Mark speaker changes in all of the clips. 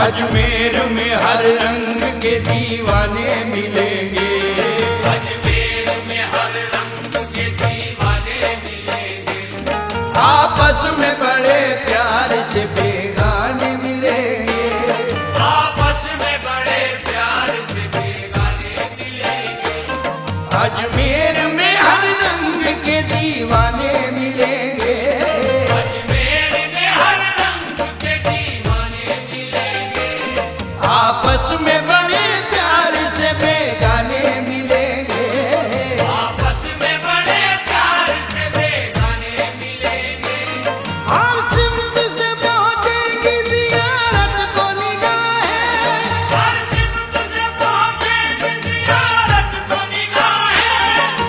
Speaker 1: अजमेर में हर रंग के दीवाने मिलेंगे।
Speaker 2: अजमेर में हर रंग के दीवाने मिलेंगे।
Speaker 1: आपस में बड़े प्यार से बेगाने मिलेंगे।
Speaker 2: आपस में बड़े प्यार से बेगाने मिलेंगे।
Speaker 1: अजमेर में हर रंग के दीवाने मिलेंगे।
Speaker 2: अजमेर में हर रंग के दीवाने मिलेंगे।
Speaker 1: आपस में बड़े प्यार से बेगाने मिलेंगे।
Speaker 2: आपस में बड़े प्यार से बेगाने मिलेंगे।
Speaker 1: हर सिमत से पहुंचेगी जियारत को निगाहें।
Speaker 2: हर सिमत से पहुंचेगी जियारत को निगाहें।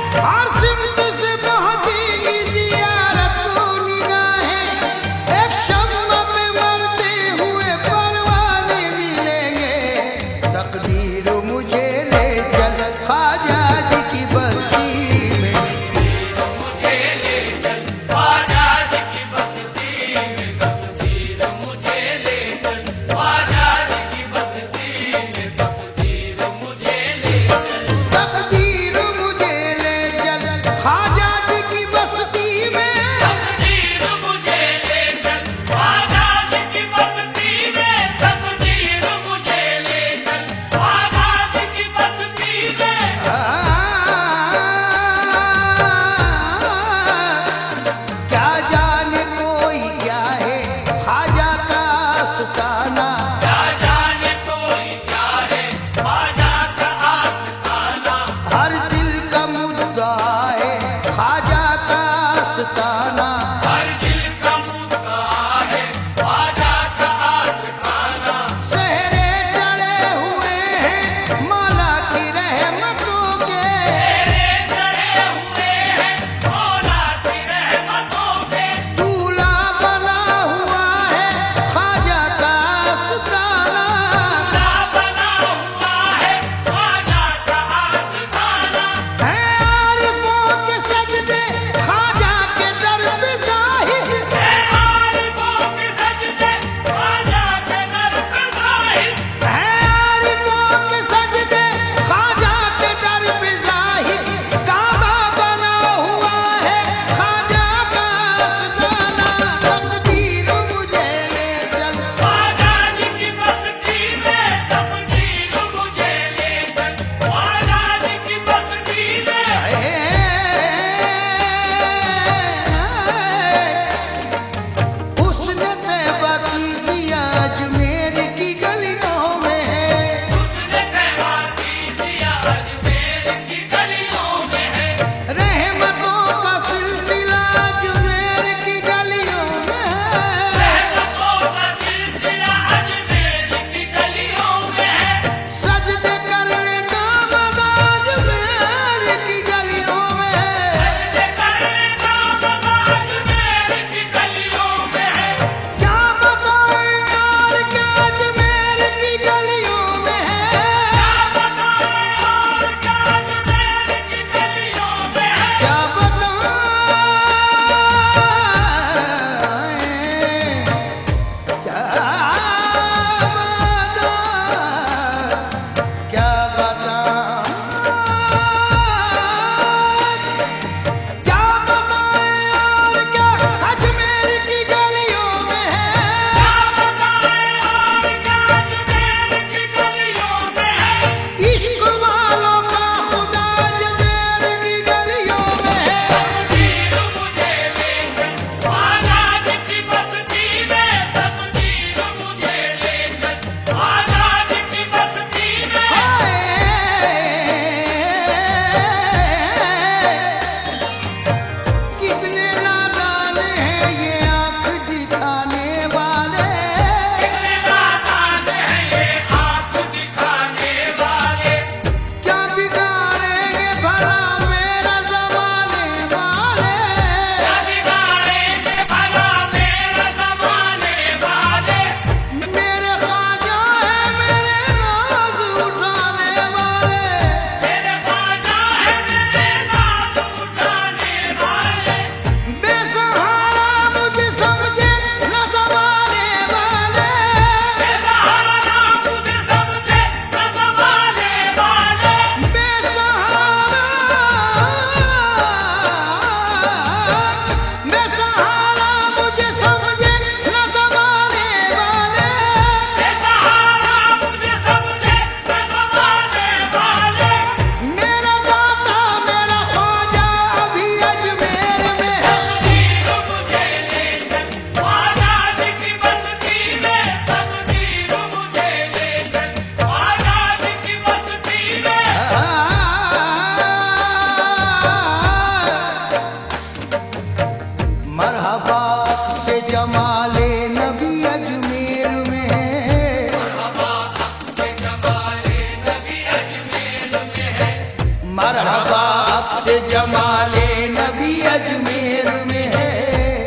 Speaker 1: अक्स जमाले नबी अजमेर में है।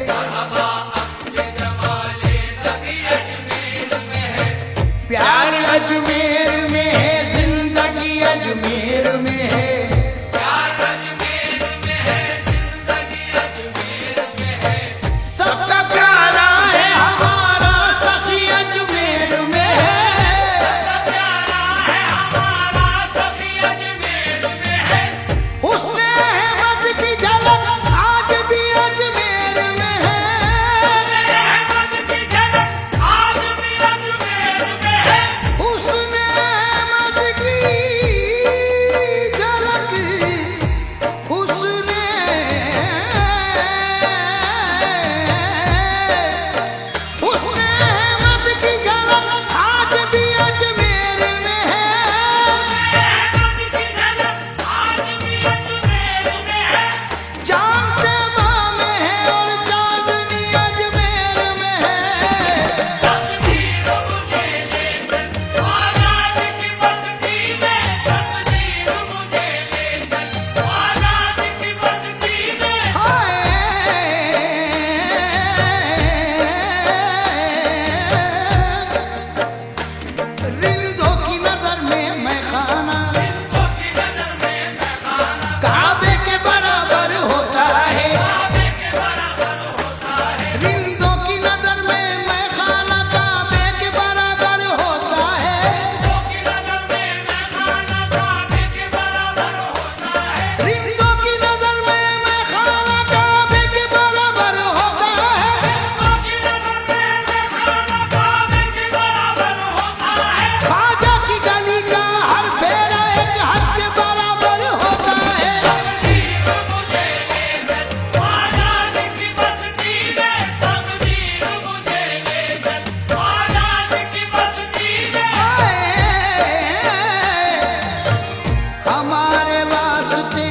Speaker 2: मरहबा अक्स जमाले नबी अजमेर में है।
Speaker 1: प्यार अजमेर में है, जिंदगी अजमेर में है।
Speaker 2: प्यार अजमेर में है, जिंदगी अजमेर में है।
Speaker 1: सबका प्यारा है हमारा सखी अजमेर में है।
Speaker 2: प्यारा है हमारा सखी अजमेर में है।
Speaker 1: उसने अहमद की झलक आज भी अजमेर में है।
Speaker 2: अहमद की झलक आज भी अजमेर में है।
Speaker 1: उसने अहमद की झलक, उसने अहमद की झलक आज भी अजमेर में है।
Speaker 2: अहमद की झलक आज भी अजमेर में है।
Speaker 1: चांद तैबा में है और चांदनी अजमेर में है।
Speaker 2: तकदीर मुझे ले चल आजाद की बस्ती में। तकदीर मुझे ले चल आजाद की बस्ती में।
Speaker 1: रिंदों की नजर में मैं खाना,
Speaker 2: हिंदों की नजर में मैं खाना
Speaker 1: काबे के बराबर होता है।
Speaker 2: काबे के बराबर होता है।
Speaker 1: रिंदों की नजर में मैं खाना, काबे के बराबर होता है।
Speaker 2: हिंदों की नजर में मैं खाना काबे के बराबर होता है।
Speaker 1: रिंदों की नजर में मैं खाना, काबे के बराबर होता है।
Speaker 2: हिंदों की नजर में मैं खाना काबे के बराबर होता है।
Speaker 1: ख्वाजा की गली का हर फेरा एक हज के बराबर होता है।
Speaker 2: तकदीर मुझे ले चल आजाद की बस्ती में। तकदीर मुझे ले चल आजाद की बस्ती में।
Speaker 1: हमारे वास्ते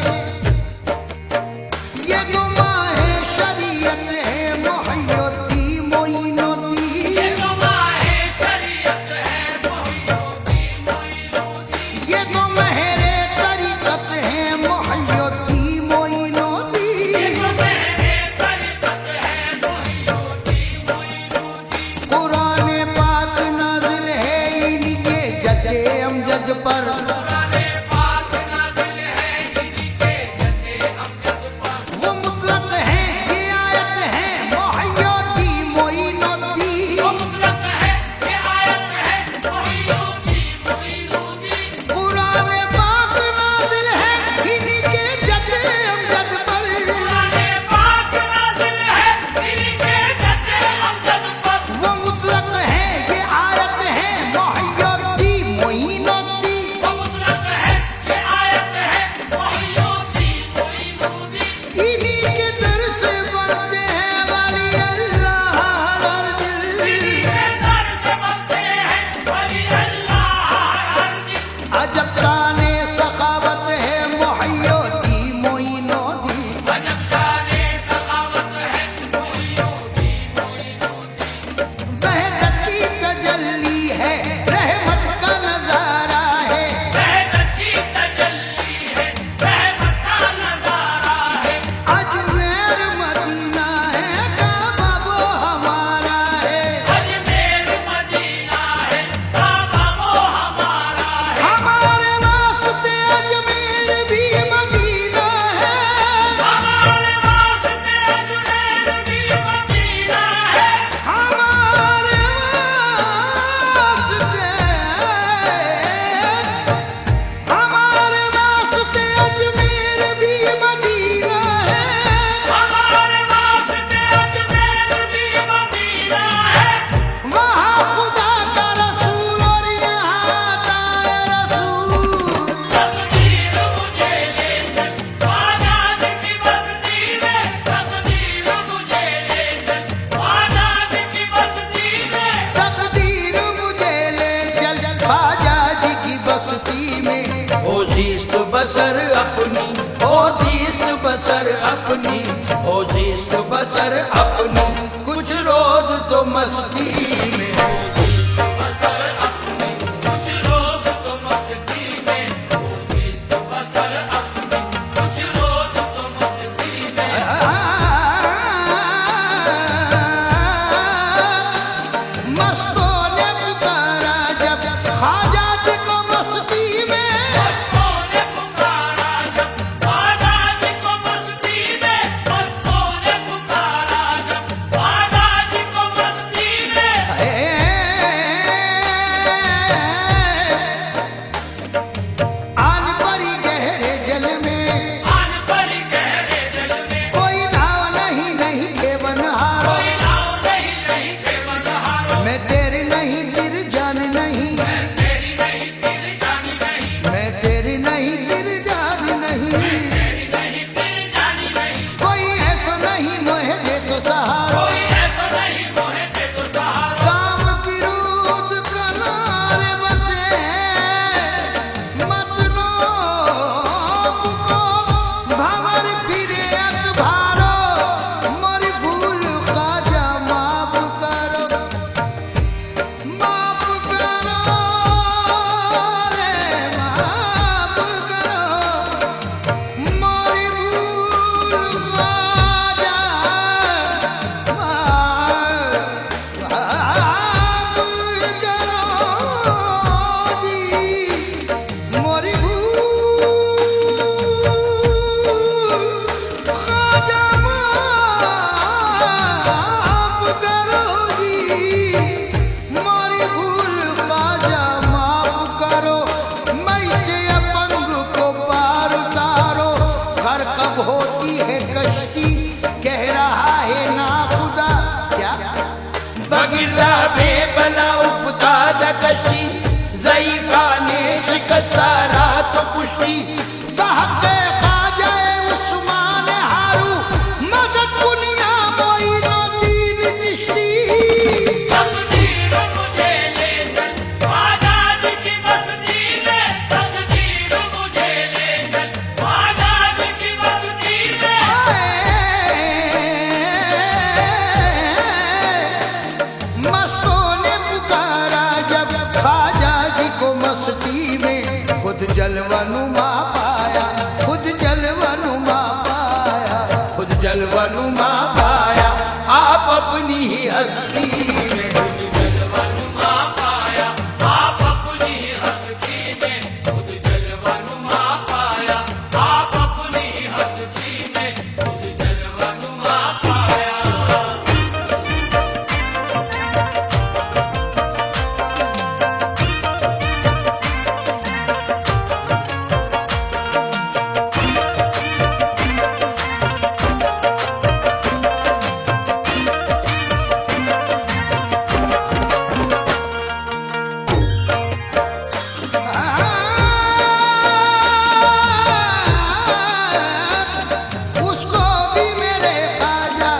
Speaker 1: ये गुमाहे शरीयत है, मोहय्योती मोइनोती।
Speaker 2: ये तो माहे शरीयत है, मोहियोती मोइनोती।
Speaker 1: ये तो मेरे तरीकत है, मोहय्योती मोइनोती।
Speaker 2: ये तो मेरे तरीकत है, मोहियोती मोइनोती।
Speaker 1: कुरान पाक नाज़िल है इनके जद्दे अमजद पर।
Speaker 2: पुराने पाक नाज़िल है इन्हीं के जद्दे अमजद पर।
Speaker 1: वो मुतलक है, ये आयत है, मोहय्योती मोइनोती।
Speaker 2: वो मुतलक है, ये आयत है, मोहियोती मोइनोती।
Speaker 1: कुरान पाक नाज़िल है इनके जद्दे अमजद पर।
Speaker 2: पुराने पाक नाज़िल है इन्हीं के जद्दे अमजद पर।
Speaker 1: वो मुतलक है, ये आयत है, मोहय्योती मोइनोती।
Speaker 2: वो मुतलक है, ये आयत है, मोहियोती मोइनोती।
Speaker 1: इन्हीं के दर से बनते हैं वाली अल्लाह हर दिल।
Speaker 2: इन्हीं के दर से बनते हैं वली अल्लाह हर दिन।
Speaker 1: अजब ताने सखावत है, मोहय्योती मोइनोती।
Speaker 2: अजब शाने सखावत है, मोहियोती मोइनोती।
Speaker 1: वहदत की तजल्ली है, रहमत का नजारा है।
Speaker 2: वहदत की तजल्ली है, रहमत का नजारा है।
Speaker 1: अजमेर मदीना है, काबा वो हमारा है।
Speaker 2: अजमेर मदीना है, काबा वो हमारा है।
Speaker 1: हमारे वास्ते अजमेर भी मदीना है।
Speaker 2: हमारे वास्ते अजमेर भी मदीना है।
Speaker 1: हमारे वास्ते अजमेर भी मदीना है।
Speaker 2: हमारे वास्ते अजमेर भी मदीना है।
Speaker 1: वहाँ खुदा का रसूल और यहाँ ताए रसूल।
Speaker 2: तकदीर मुझे ले चल आजाद की बस्ती में। तकदीर मुझे ले चल आजाद की बस्ती में।
Speaker 1: तकदीर मुझे ले चल ख्वाजा जी की बस्ती में। हो जीस्त बसर अपनी, हो जीस्त बसर अपनी, हो जीस्त बसर अपनी, कुछ रोज तो मस्ती में।
Speaker 2: बसर अपनी कुछ रोज तो मस्ती में। बसर अपनी कुछ रोज
Speaker 1: भंवर फिरे अखबारो मोरी भूल ख्वाजा माफ करो रे माफ करो मोरी भूल ख्वाजा माफ करो जी मोरी ख्वाजा माफ करो जी मोरी भूल ख्वाजा माफ करो मैं से अपंग को पार उतारो घर कब होती है कश्ती कह रहा है ना खुदा क्या बगिरला बेबला उपतादा कश्ती ज़ईफ़ा ने शिकस्ता रात पुष्टि बहके ख्वाजा उस्मान हारू मदद दुनिया मोइनुद्दीन चिश्ती
Speaker 2: तकदीर मुझे ले चल ख्वाजा जी की बस्ती में तकदीर मुझे ले चल ख्वाजा जी की बस्ती में
Speaker 1: मस्तों ने पुकारा जब ख्वाजा जी को मस्ती में खुद जलवानुमा पाया खुद जलवानुमा पाया खुद जलवानुमा पाया आप अपनी ही हस्ती में
Speaker 2: जलवनुमा पाया आप अपनी हस्ती में खुद जलवनुमा पाया आप अपनी हस्ती में खुद जलवनुमा पाया
Speaker 1: उसको भी मेरे ख्वाजा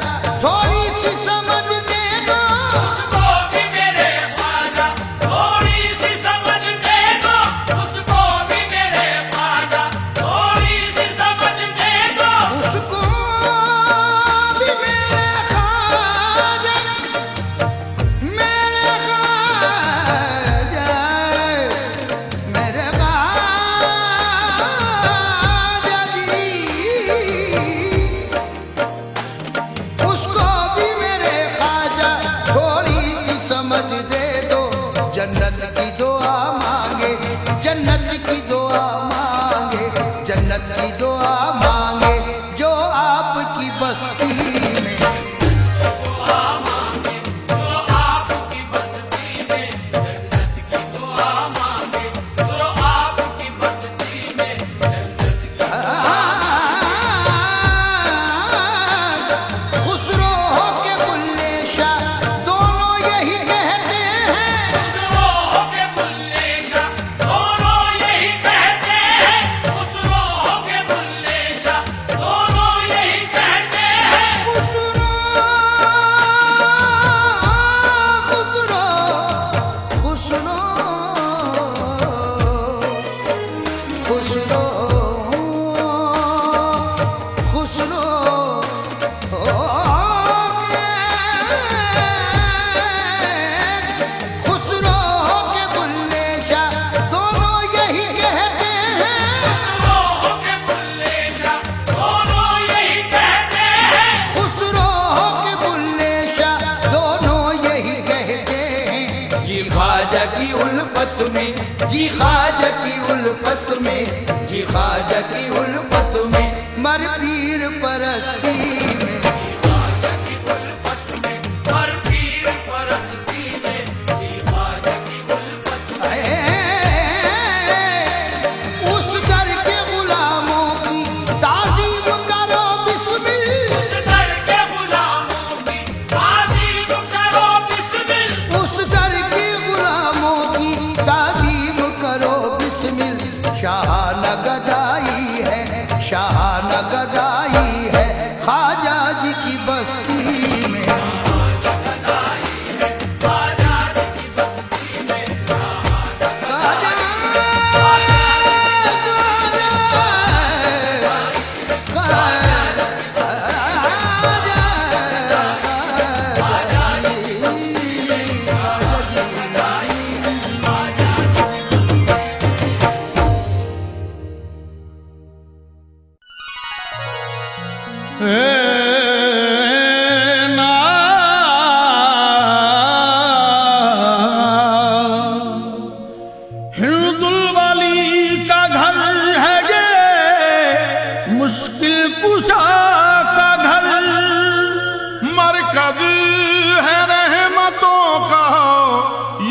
Speaker 1: थोड़ी सी समझ दे दो
Speaker 2: उसको भी मेरे ख्वाजा थोड़ी सी समझ दे दो उसको भी मेरे ख्वाजा थोड़ी सी समझ दे दो
Speaker 1: उसको भी मेरे ख्वाजा मेरे ख्वाजा जी उसको भी मेरे ख्वाजा थोड़ी सी समझ दे दो जन्नत की दुआ मांगे जन्नत की दुआ मांगे जन्नत की दुआ मांगे जो आपकी बस्ती में
Speaker 2: जो आपकी बस्ती में जन्नत की दुआ मांगे जो आपकी बस्ती में जन्नत की
Speaker 1: खुसरो हो के बुल्ले शाह दोनों यही कहते हैं
Speaker 2: खुसरो के बुल्ले शाह दोनों यही कहते हैं खुसरो के बुल्ले शाह दोनों यही कहते हैं
Speaker 1: खुसरो खुसरो खुसरो खुसरो खुसरो के बुल्ले शाह दोनों यही कहते हैं
Speaker 2: खुसरो के बुल्ले शाह दोनों यही कहते हैं
Speaker 1: खुसरो के बुल्ले शाह दोनों यही कहते हैं जी ख्वाजा की उल्फत में जी ख्वाजा की उल्फत में जी ख्वाजा की उल्फत में मर पीर परस्ती में
Speaker 2: हर पीर परस्ती में जी ख्वाजा की उल्फत
Speaker 1: उस दर के गुलामों की ताज़ीम करो बिस्मिल
Speaker 2: उस दर के गुलामों की ताज़ीम करो बिस्मिल
Speaker 1: उस दर के गुलामों की ताज़ीम करो बिस्मिल शाहाना गदाई है शाहाना गदाई है ख्वाजा जी की बस्ती में ख्वाजा
Speaker 3: हिंदुल वाली का घर है ये, मुश्किल कुशा का घर,
Speaker 4: मरकज है रहमतों का,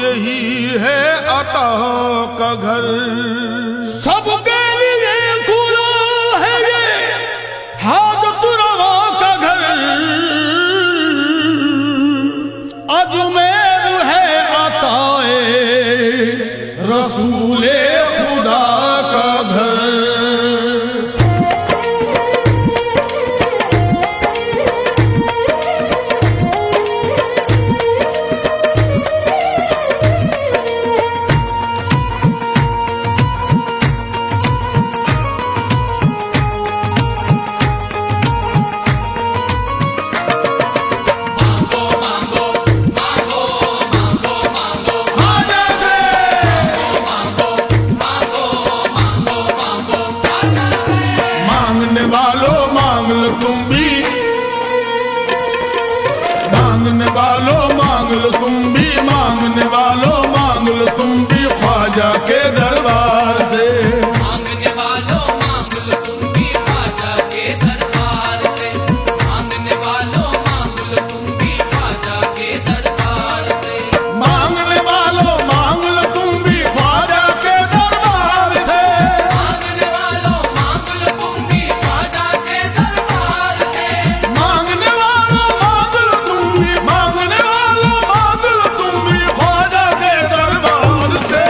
Speaker 4: यही है अता का घर।
Speaker 3: सबके लिए खुला है ये हाजत रवा का घर, अजमेर है अताए रसूले खुदा का घर।
Speaker 4: ख्वाजा से मांगने वालों मांग लो तुम भी, मांगने वालों मांग लो तुम भी, मांगने वालों मांग लो तुम भी ख्वाजा के दरबार से।
Speaker 2: मांगने वालों मांग लो तुम भी ख्वाजा के दरबार से, मांगने वालों मांग लो तुम भी ख्वाजा के दरबार से,
Speaker 4: मांगने वालों मांग लो तुम भी ख्वाजा के दरबार से।
Speaker 2: मांगने वालों मांग लो तुम भी ख्वाजा के दरबार से,
Speaker 4: मांगने वालों मांग लो तुम भी, मांगने वालों मांग लो तुम भी ख्वाजा के दरबार से।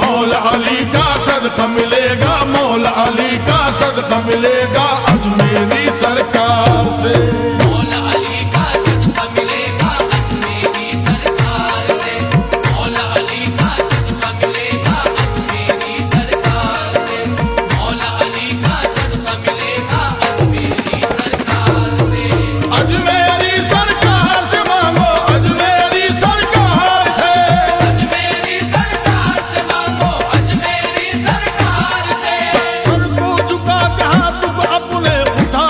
Speaker 4: मौला अली का सदका मिलेगा, मौला अली का सदका मिलेगा अजमेरी सरकार से।
Speaker 2: मौला अली का सदका मिलेगा अजमेरी सरकार से, मौला अली का सदका मिलेगा अजमेरी सरकार से, मौला अली का सदका मिलेगा अजमेरी सरकार से।
Speaker 4: अजमेरी सरकार से मांगो, अजमेरी सरकार से।
Speaker 2: अजमेरी सरकार से मांगो, अजमेरी सरकार से।
Speaker 3: सर को झुका के हाथ को अपने उठा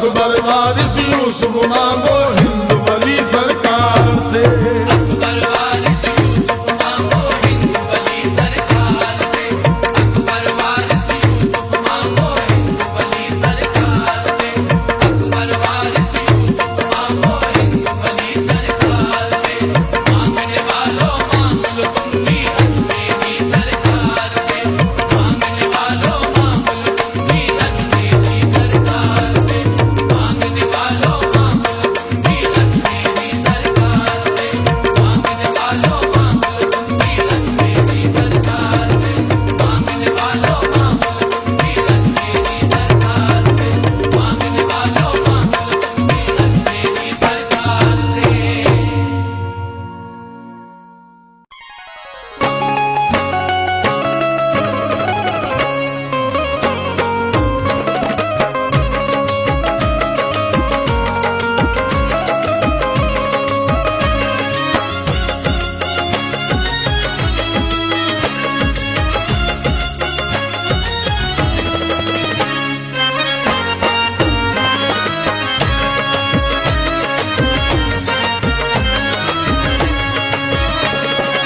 Speaker 4: अकबर वारिस यूसुफ मांगो हिंद वली सरकार से।
Speaker 2: अकबर वारिस यूसुफ मांगो हिंद वली सरकार से। अकबर वारिस यूसुफ मांगो हिंद वली सरकार से। अकबर वारिस यूसुफ मांगो हिंद वली सरकार से। मांगने वालों मांग लो तुम भी हज मेरी सरकार से। मांगने वालों मांग लो तुम भी हज मेरी सरकार से। मांगने वालों मांग लो तुम भी हज मेरी सरकार से। मांगने वालों मांग लो तुम भी हज मेरी सरकार से। मांगने वालों मांग लो तुम भी हज मेरी सरकार से। मांगने वालों मांग लो तुम भी हज मेरी सरकार से।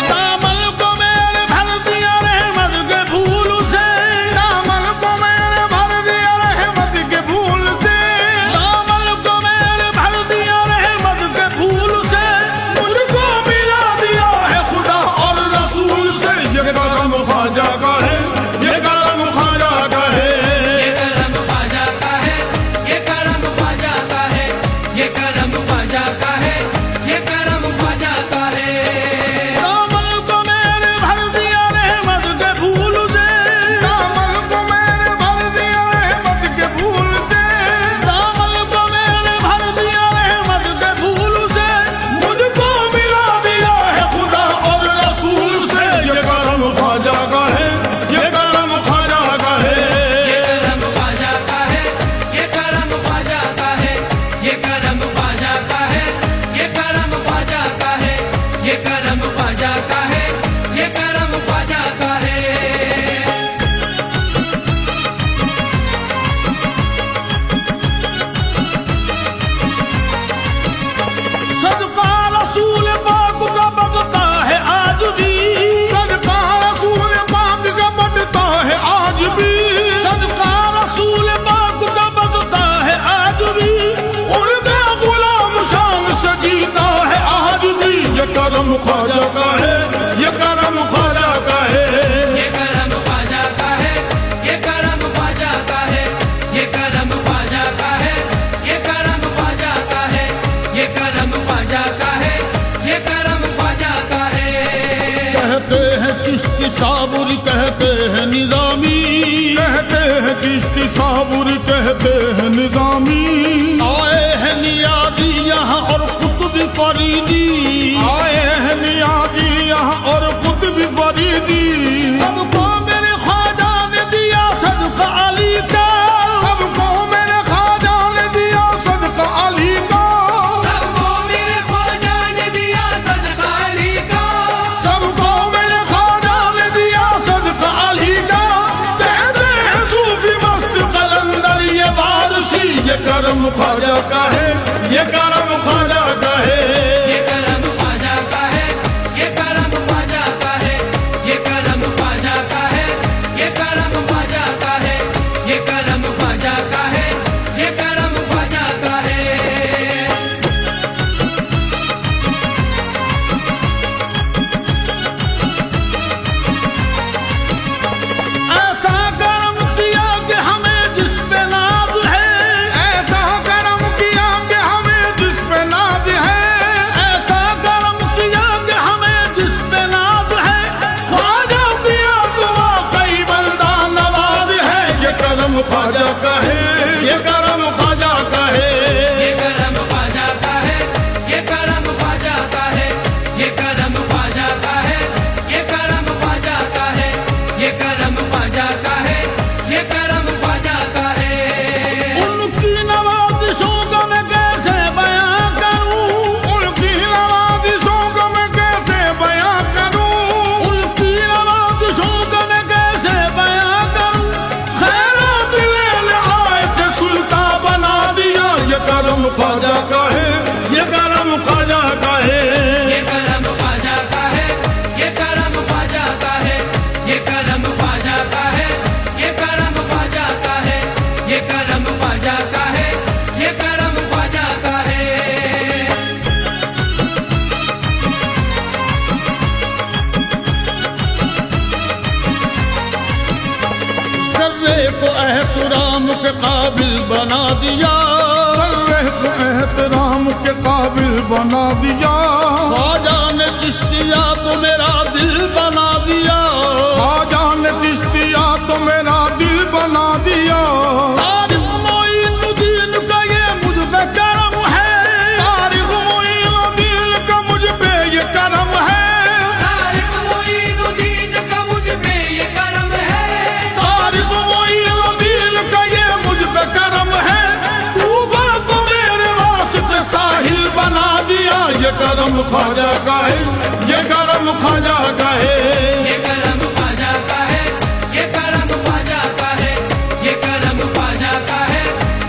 Speaker 3: दामन को मेरे भर दिया रहमत के फूल से।
Speaker 4: दामन को मैंने भर दिया रहमत के फूल से।
Speaker 3: दामन को मेरे भर दिया रहमत के फूल से।
Speaker 4: मुझको मिला दिया है खुदा और रसूल से। ये करम ख्वाजा का है, ये करम ख्वाजा का है।
Speaker 2: ये करम ख्वाजा का है, ये करम ख्वाजा का है। ये करम ख्वाजा का है, ये करम ख्वाजा का है।
Speaker 3: दामन को मेरे भर दिया रहमत के फूल से।
Speaker 4: दामन को मैंने भर दिया रहमत के फूल से।
Speaker 3: दामन को मेरे भर दिया रहमत के फूल से।
Speaker 4: मुझको मिला दिया है खुदा और रसूल से। ये करम ख्वाजा का है, ये करम ख्वाजा का है।
Speaker 2: ये करम ख्वाजा का है, ये करम ख्वाजा का है। ये करम ख्वाजा का है, ये करम ख्वाजा का है। ये करम ख्वाजा का है, ये करम ख्वाजा का है।
Speaker 3: सदका रसूल पाक का बगता है आज भी।
Speaker 4: सदका रसूल पाक का बढ़ता है आज भी।
Speaker 3: सदका रसूल पाक का बगता है आज भी।
Speaker 4: उनका गुलाम शान से जीता है आज भी। ये करम ख्वाजा का है, ये करम ख्वाजा का है।
Speaker 2: ये करम ख्वाजा का है, ये करम ख्वाजा का है। ये करम ख्वाजा का है, ये करम ख्वाजा का है। ये करम ख्वाजा का है, ये करम ख्वाजा का है।
Speaker 3: कहते हैं चिश्ती साबुरी, कहते हैं निजामी।
Speaker 4: कहते हैं चिश्ती साबुरी, कहते हैं निजामी।
Speaker 3: आए हैं नियाजी यहाँ और कुतुब फरीदी।
Speaker 4: आए हैं नियाजी यहाँ और कुतुब फरीदी।
Speaker 3: सबको मेरे ख्वाजा ने दिया सदका अली का।
Speaker 4: सबको मेरे ख्वाजा ने दिया सदका अली का।
Speaker 2: सबको मेरे ख्वाजा ने दिया सदका अली का।
Speaker 4: सबको मेरे ख्वाजा ने दिया सदका अली का। कहते हैं सूफी मस्त कलंदर ये वारसी। ये करम ख्वाजा का है, ये करम ख्वाजा का है।
Speaker 2: ये करम ख्वाजा का है, ये करम ख्वाजा का है। ये करम ख्वाजा का है, ये करम ख्वाजा का है। ये करम ख्वाजा का है, ये करम ख्वाजा का है।
Speaker 3: ऐसा करम किया कि हमें जिस पे नाज है।
Speaker 4: ऐसा करम किया कि हमें जिस पे नाज है।
Speaker 3: ऐसा करम किया कि हमें जिस पे नाज है।
Speaker 4: ख्वाजा दिया दुआ कई बंदा नवाज है। ये करम ख्वाजा का है, ये करम ख्वाजा का है।
Speaker 2: ये करम ख्वाजा का है, ये करम ख्वाजा का है। ये करम ख्वाजा का है, ये करम ख्वाजा का है। ये करम ख्वाजा का है, ये करम ख्वाजा का है।
Speaker 3: उनकी नवाजिशों का मैं कैसे बयां करूं।
Speaker 4: उनकी नवाजिशों को मैं कैसे बयां करूं।
Speaker 3: उनकी नवाजिशों का मैं कैसे बयां करूं।
Speaker 4: खैरात ले ले
Speaker 3: को एहतराम के काबिल बना दिया,
Speaker 4: सर्रे को एहतराम के काबिल बना दिया।
Speaker 3: ख्वाजा ने चिश्तिया तो मेरा दिल बना दिया,
Speaker 4: ख्वाजा ने चिश्तिया तो मेरा दिल बना दिया।
Speaker 3: तारिक मोइनुद्दीन का ये मुझ पे करम है,
Speaker 4: तारिक मोइनुद्दीन का मुझ पे ये करम है,
Speaker 2: तारिक मोइनुद्दीन का मुझ पे ये करम है,
Speaker 4: तारिक मोइनुद्दीन का ये मुझ पे करम है। तूबा को मेरे वास्ते साहिल बना दिया। ये करम ख्वाजा का है, ये करम ख्वाजा का है।
Speaker 2: ये करम ख्वाजा का है, ये करम ख्वाजा का है, ये करम ख्वाजा का है,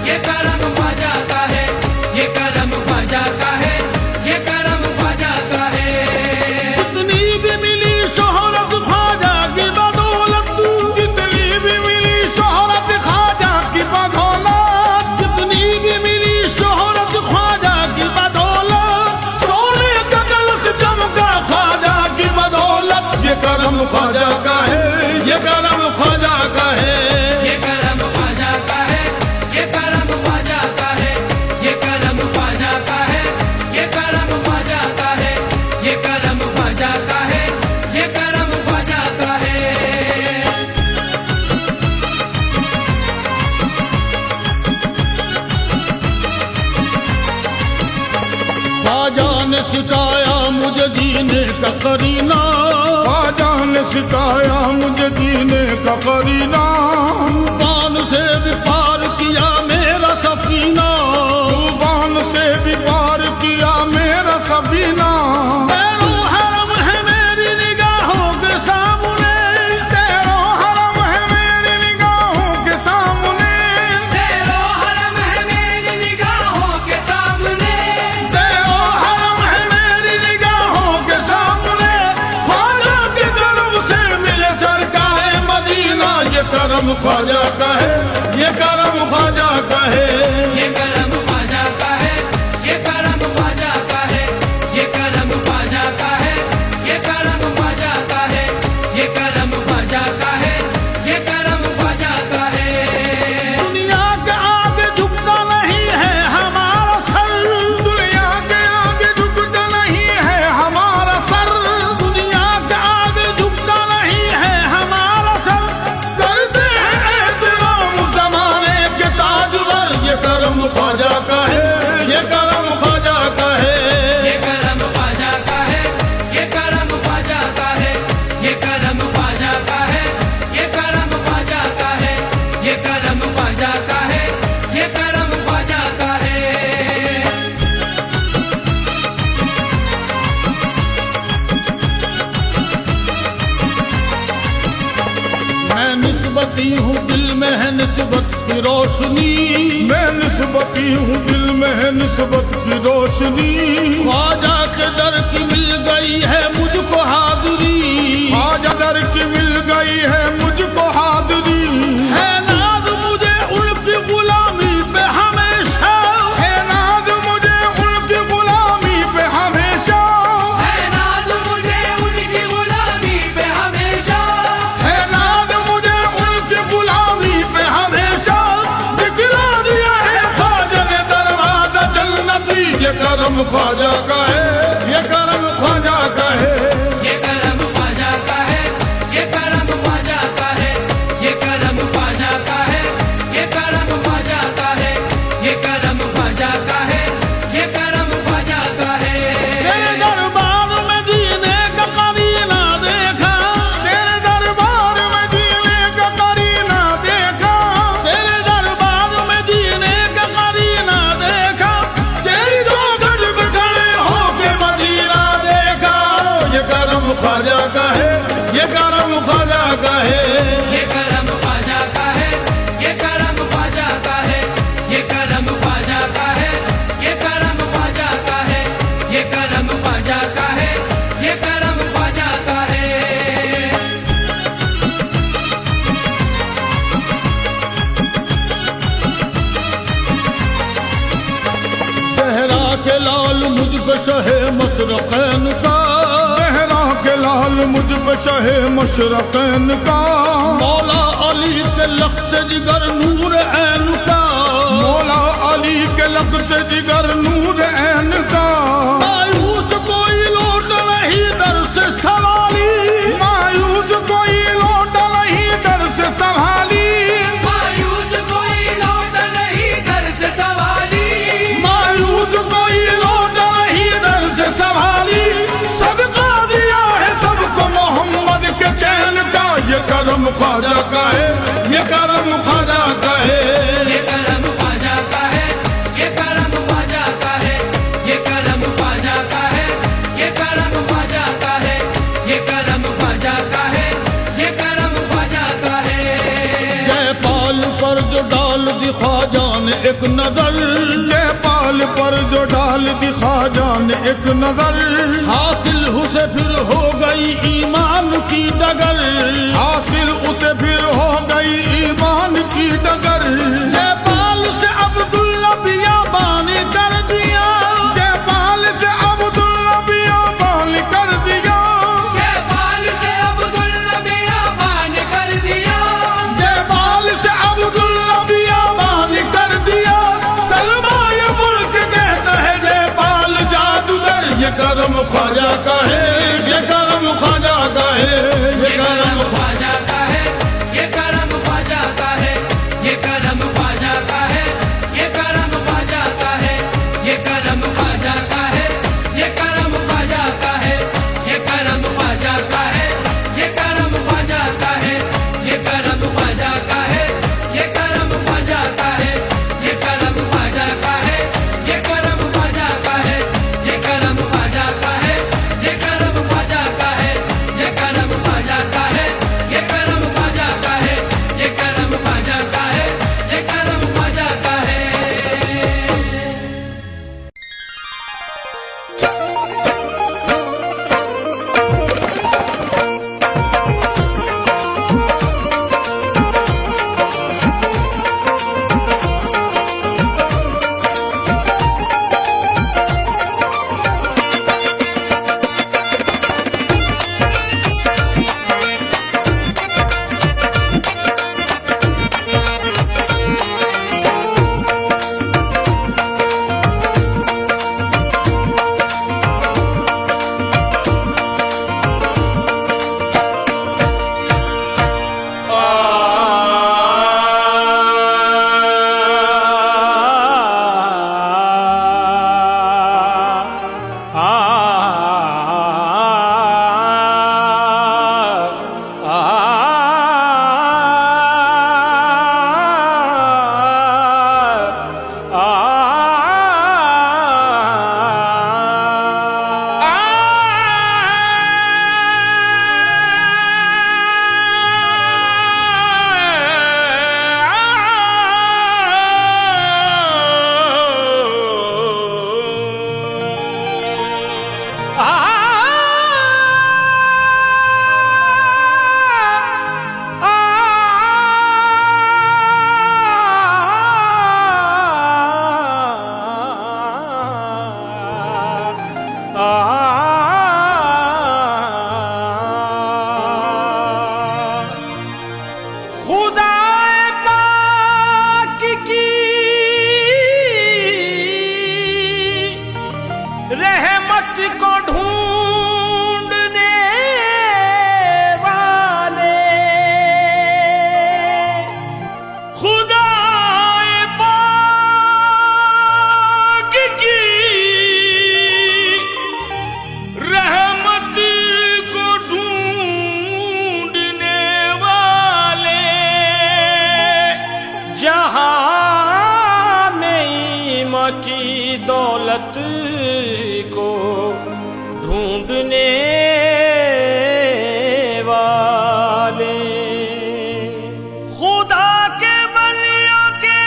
Speaker 2: ये करम ख्वाजा का है, ये करम ख्वाजा का है, ये करम ख्वाजा का है।
Speaker 3: जितनी भी मिली शोहरत ख्वाजा की बदौलत,
Speaker 4: जितनी भी मिली शोहरत ख्वाजा की बदौलत,
Speaker 3: जितनी भी मिली शोहरत ख्वाजा की बदौलत,
Speaker 4: सोने का कलश चमका ख्वाजा की बदौलत। ये करम ख्वाजा का है, ये करम ख्वाजा का है।
Speaker 2: ये करम ख्वाजा का है, ये करम ख्वाजा का है, ये करम ख्वाजा का है, ये करम ख्वाजा का है, ये करम ख्वाजा का है, ये करम ख्वाजा का है।
Speaker 3: ख्वाजा ने सिखाया मुझे जीने का करीना,
Speaker 4: ख्वाजा ने सिखाया मुझे जीने का करीना।
Speaker 3: तूफान से भी पार किया मेरा सफीना,
Speaker 4: तूफान से भी पार किया मेरा सफीना।
Speaker 3: तेरो हरम है मेरी निगाहों के सामने,
Speaker 4: तेरो हरम है मेरी निगाहों के सामने,
Speaker 2: तेरो हरम है मेरी निगाहों के सामने,
Speaker 4: तेरो हरम है मेरी निगाहों के सामने। ख्वाजा के करम से मिले सरकार मदीना। ये करम ख्वाजा का है, ये करम ख्वाजा का है।
Speaker 2: ये करम ख्वाजा का है, ये करम ख्वाजा का है, ये करम ख्वाजा का है, ये करम ख्वाजा का है, ये करम ख्वाजा का है, ये करम ख्वाजा का है।
Speaker 3: दुनिया के आगे झुकता नहीं है हमारा सर,
Speaker 4: दुनिया के आगे झुकता नहीं है हमारा सर,
Speaker 3: दुनिया के आगे झुकता नहीं है हमारा सर।
Speaker 4: करते हैं एहतराम जमाने के ताजवर। ये करम ख्वाजा का है, ये करम ख्वाजा का है।
Speaker 2: ये करम ख्वाजा का है, ये करम ख्वाजा का है, ये करम ख्वाजा का है, ये करम ख्वाजा का है, ये करम ख्वाजा का है, ये करम ख्वाजा का है।
Speaker 3: मैं निस्बती हूँ दिल में है निस्बत की रोशनी,
Speaker 4: मैं निस्बती हूँ दिल में है निस्बत की रोशनी।
Speaker 3: ख्वाजा के दर की मिल गई है मुझको हाजिरी,
Speaker 4: ख्वाजा दर की मिल गई है मुझको हाजिरी।
Speaker 3: है नाज मुझे उनकी गुलामी पे हमेशा,
Speaker 4: है नाज मुझे उनकी गुलामी पे हमेशा,
Speaker 2: है नाज मुझे उनकी गुलामी पे हमेशा,
Speaker 4: है नाज मुझे उनकी गुलामी पे हमेशा। दिखला दिया है ख्वाजा ने दरवाजा जन्नती। ये करम ख्वाजा का है, ये करम ख्वाजा का है।
Speaker 2: ये करम ख्वाजा का है, ये करम ख्वाजा का है, ये करम ख्वाजा का है, ये करम ख्वाजा का है, ये करम ख्वाजा का है, ये करम ख्वाजा का है।
Speaker 3: तेरे दरबार में जीने का करीना देखा,
Speaker 4: तेरे दरबार में जीने का करीना देखा,
Speaker 3: तेरे दरबार में जीने का करीना देखा।
Speaker 4: तेरी चौखट पे खड़े होके मदीना देखा। ये करम ख्वाजा का है, ये करम ख्वाजा का है।
Speaker 2: ये करम ख्वाजा का है, ये करम ख्वाजा का है, ये करम ख्वाजा का है, ये करम ख्वाजा का है, ये करम ख्वाजा का है, ये करम ख्वाजा का है।
Speaker 3: सहरा के लाल मुझको शहे मशरक़ैन का,
Speaker 4: सहरा के लाल मुझ पे शहे मशरक़ैन का।
Speaker 3: मौला अली के के लख्त जिगर नूर ऐन का,
Speaker 4: मौला अली के लख्त जिगर नूर ऐन का।
Speaker 3: मायूस कोई लौट नहीं दर से सवाली,
Speaker 4: मायूस कोई लौट नहीं दर से संभाली,
Speaker 2: मायूस कोई लौट नहीं दर से सवाली,
Speaker 4: मायूस कोई लौट नहीं दर से संभाली। सदका दिया है सबको मोहम्मद के चैन का, ये करम ख्वाजा का है, ये करम ख्वाजा का है।
Speaker 2: ये करम ख्वाजा का है, ये करम ख्वाजा का है, ये करम ख्वाजा का है, ये करम ख्वाजा का है, ये करम ख्वाजा का है, ये करम ख्वाजा का है।
Speaker 3: जयपाल पर जो डाल दी ख्वाजा ने एक नजर,
Speaker 4: जयपाल पर जो डाल दी ख्वाजा ने एक नजर,
Speaker 3: हासिल उसे फिर हो गई ईमान की डगर,
Speaker 4: हासिल उसे फिर हो गई ईमान की डगर।
Speaker 3: जयपाल से अब्दुल्ला बियाबानी कर दिया,
Speaker 4: जयपाल से अब्दुल्ला बियाबान कर दिया,
Speaker 2: जयपाल से अब्दुल्ला बियाबान कर दिया,
Speaker 4: जयपाल से अब्दुल्ला बियाबान कर दिया। कलमा ये मुल्क कहता है जयपाल जादूगर, ये करम ख्वाजा का है, ये करम ख्वाजा का है, ये
Speaker 2: ये
Speaker 4: करम
Speaker 2: करम ख्वाजा का है, ये करम ख्वाजा का है, ये करम ख्वाजा का है, ये करम ख्वाजा का है, ये करम ख्वाजा का है, ये करम ख्वाजा का है, ये करम ख्वाजा का है, ये करम ख्वाजा का है, ये करम ख्वाजा का है, ये करम ख्वाजा का है, ये करम ख्वाजा का है, ये करम ख्वाजा का है, ये करम ख्वाजा का है, ये करम ख्वाजा का है, ये करम ख्वाजा का है, ये करम ख्वाजा का है, ये करम ख्वाजा का है, ये करम ख्वाजा का है।
Speaker 3: दौलत को ढूंढने वाले खुदा के वलियों के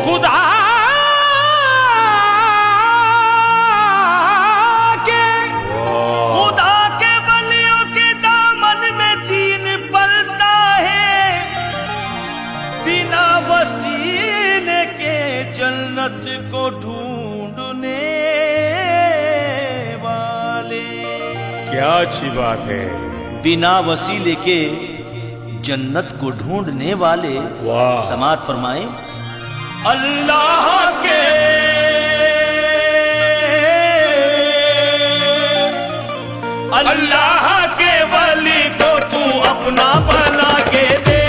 Speaker 3: खुदा के वलियों के दामन में दीन पलता है बिना वसीले के जन्नत को ढूंढने वाले।
Speaker 4: क्या अच्छी बात है,
Speaker 5: बिना वसीले के जन्नत को ढूंढने वाले। समात फरमाएं। अल्लाह के वली को तू अपना बना के दे।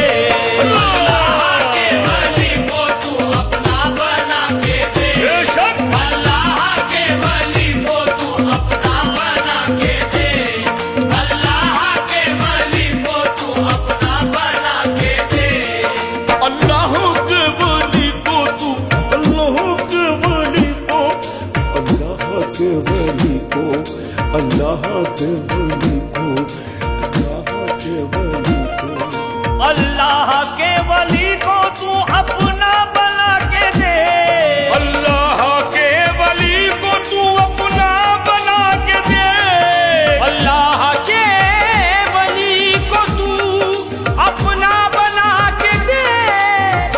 Speaker 2: अल्लाह के वली को तू अपना बना के दे।
Speaker 5: बेशक
Speaker 2: अल्लाह के वली को तू अपना बना के दे। अल्लाह के वली को तू अपना बना के दे।
Speaker 5: अल्लाह के वली को तू, अल्लाह के वली को, अल्लाह के वली को, अल्लाह के वली को, अल्लाह के वली को, अल्लाह के वली को तू अपना बना के दे। अल्लाह के वली को तू अपना बना के दे। अल्लाह के वली को तू अपना बना के दे।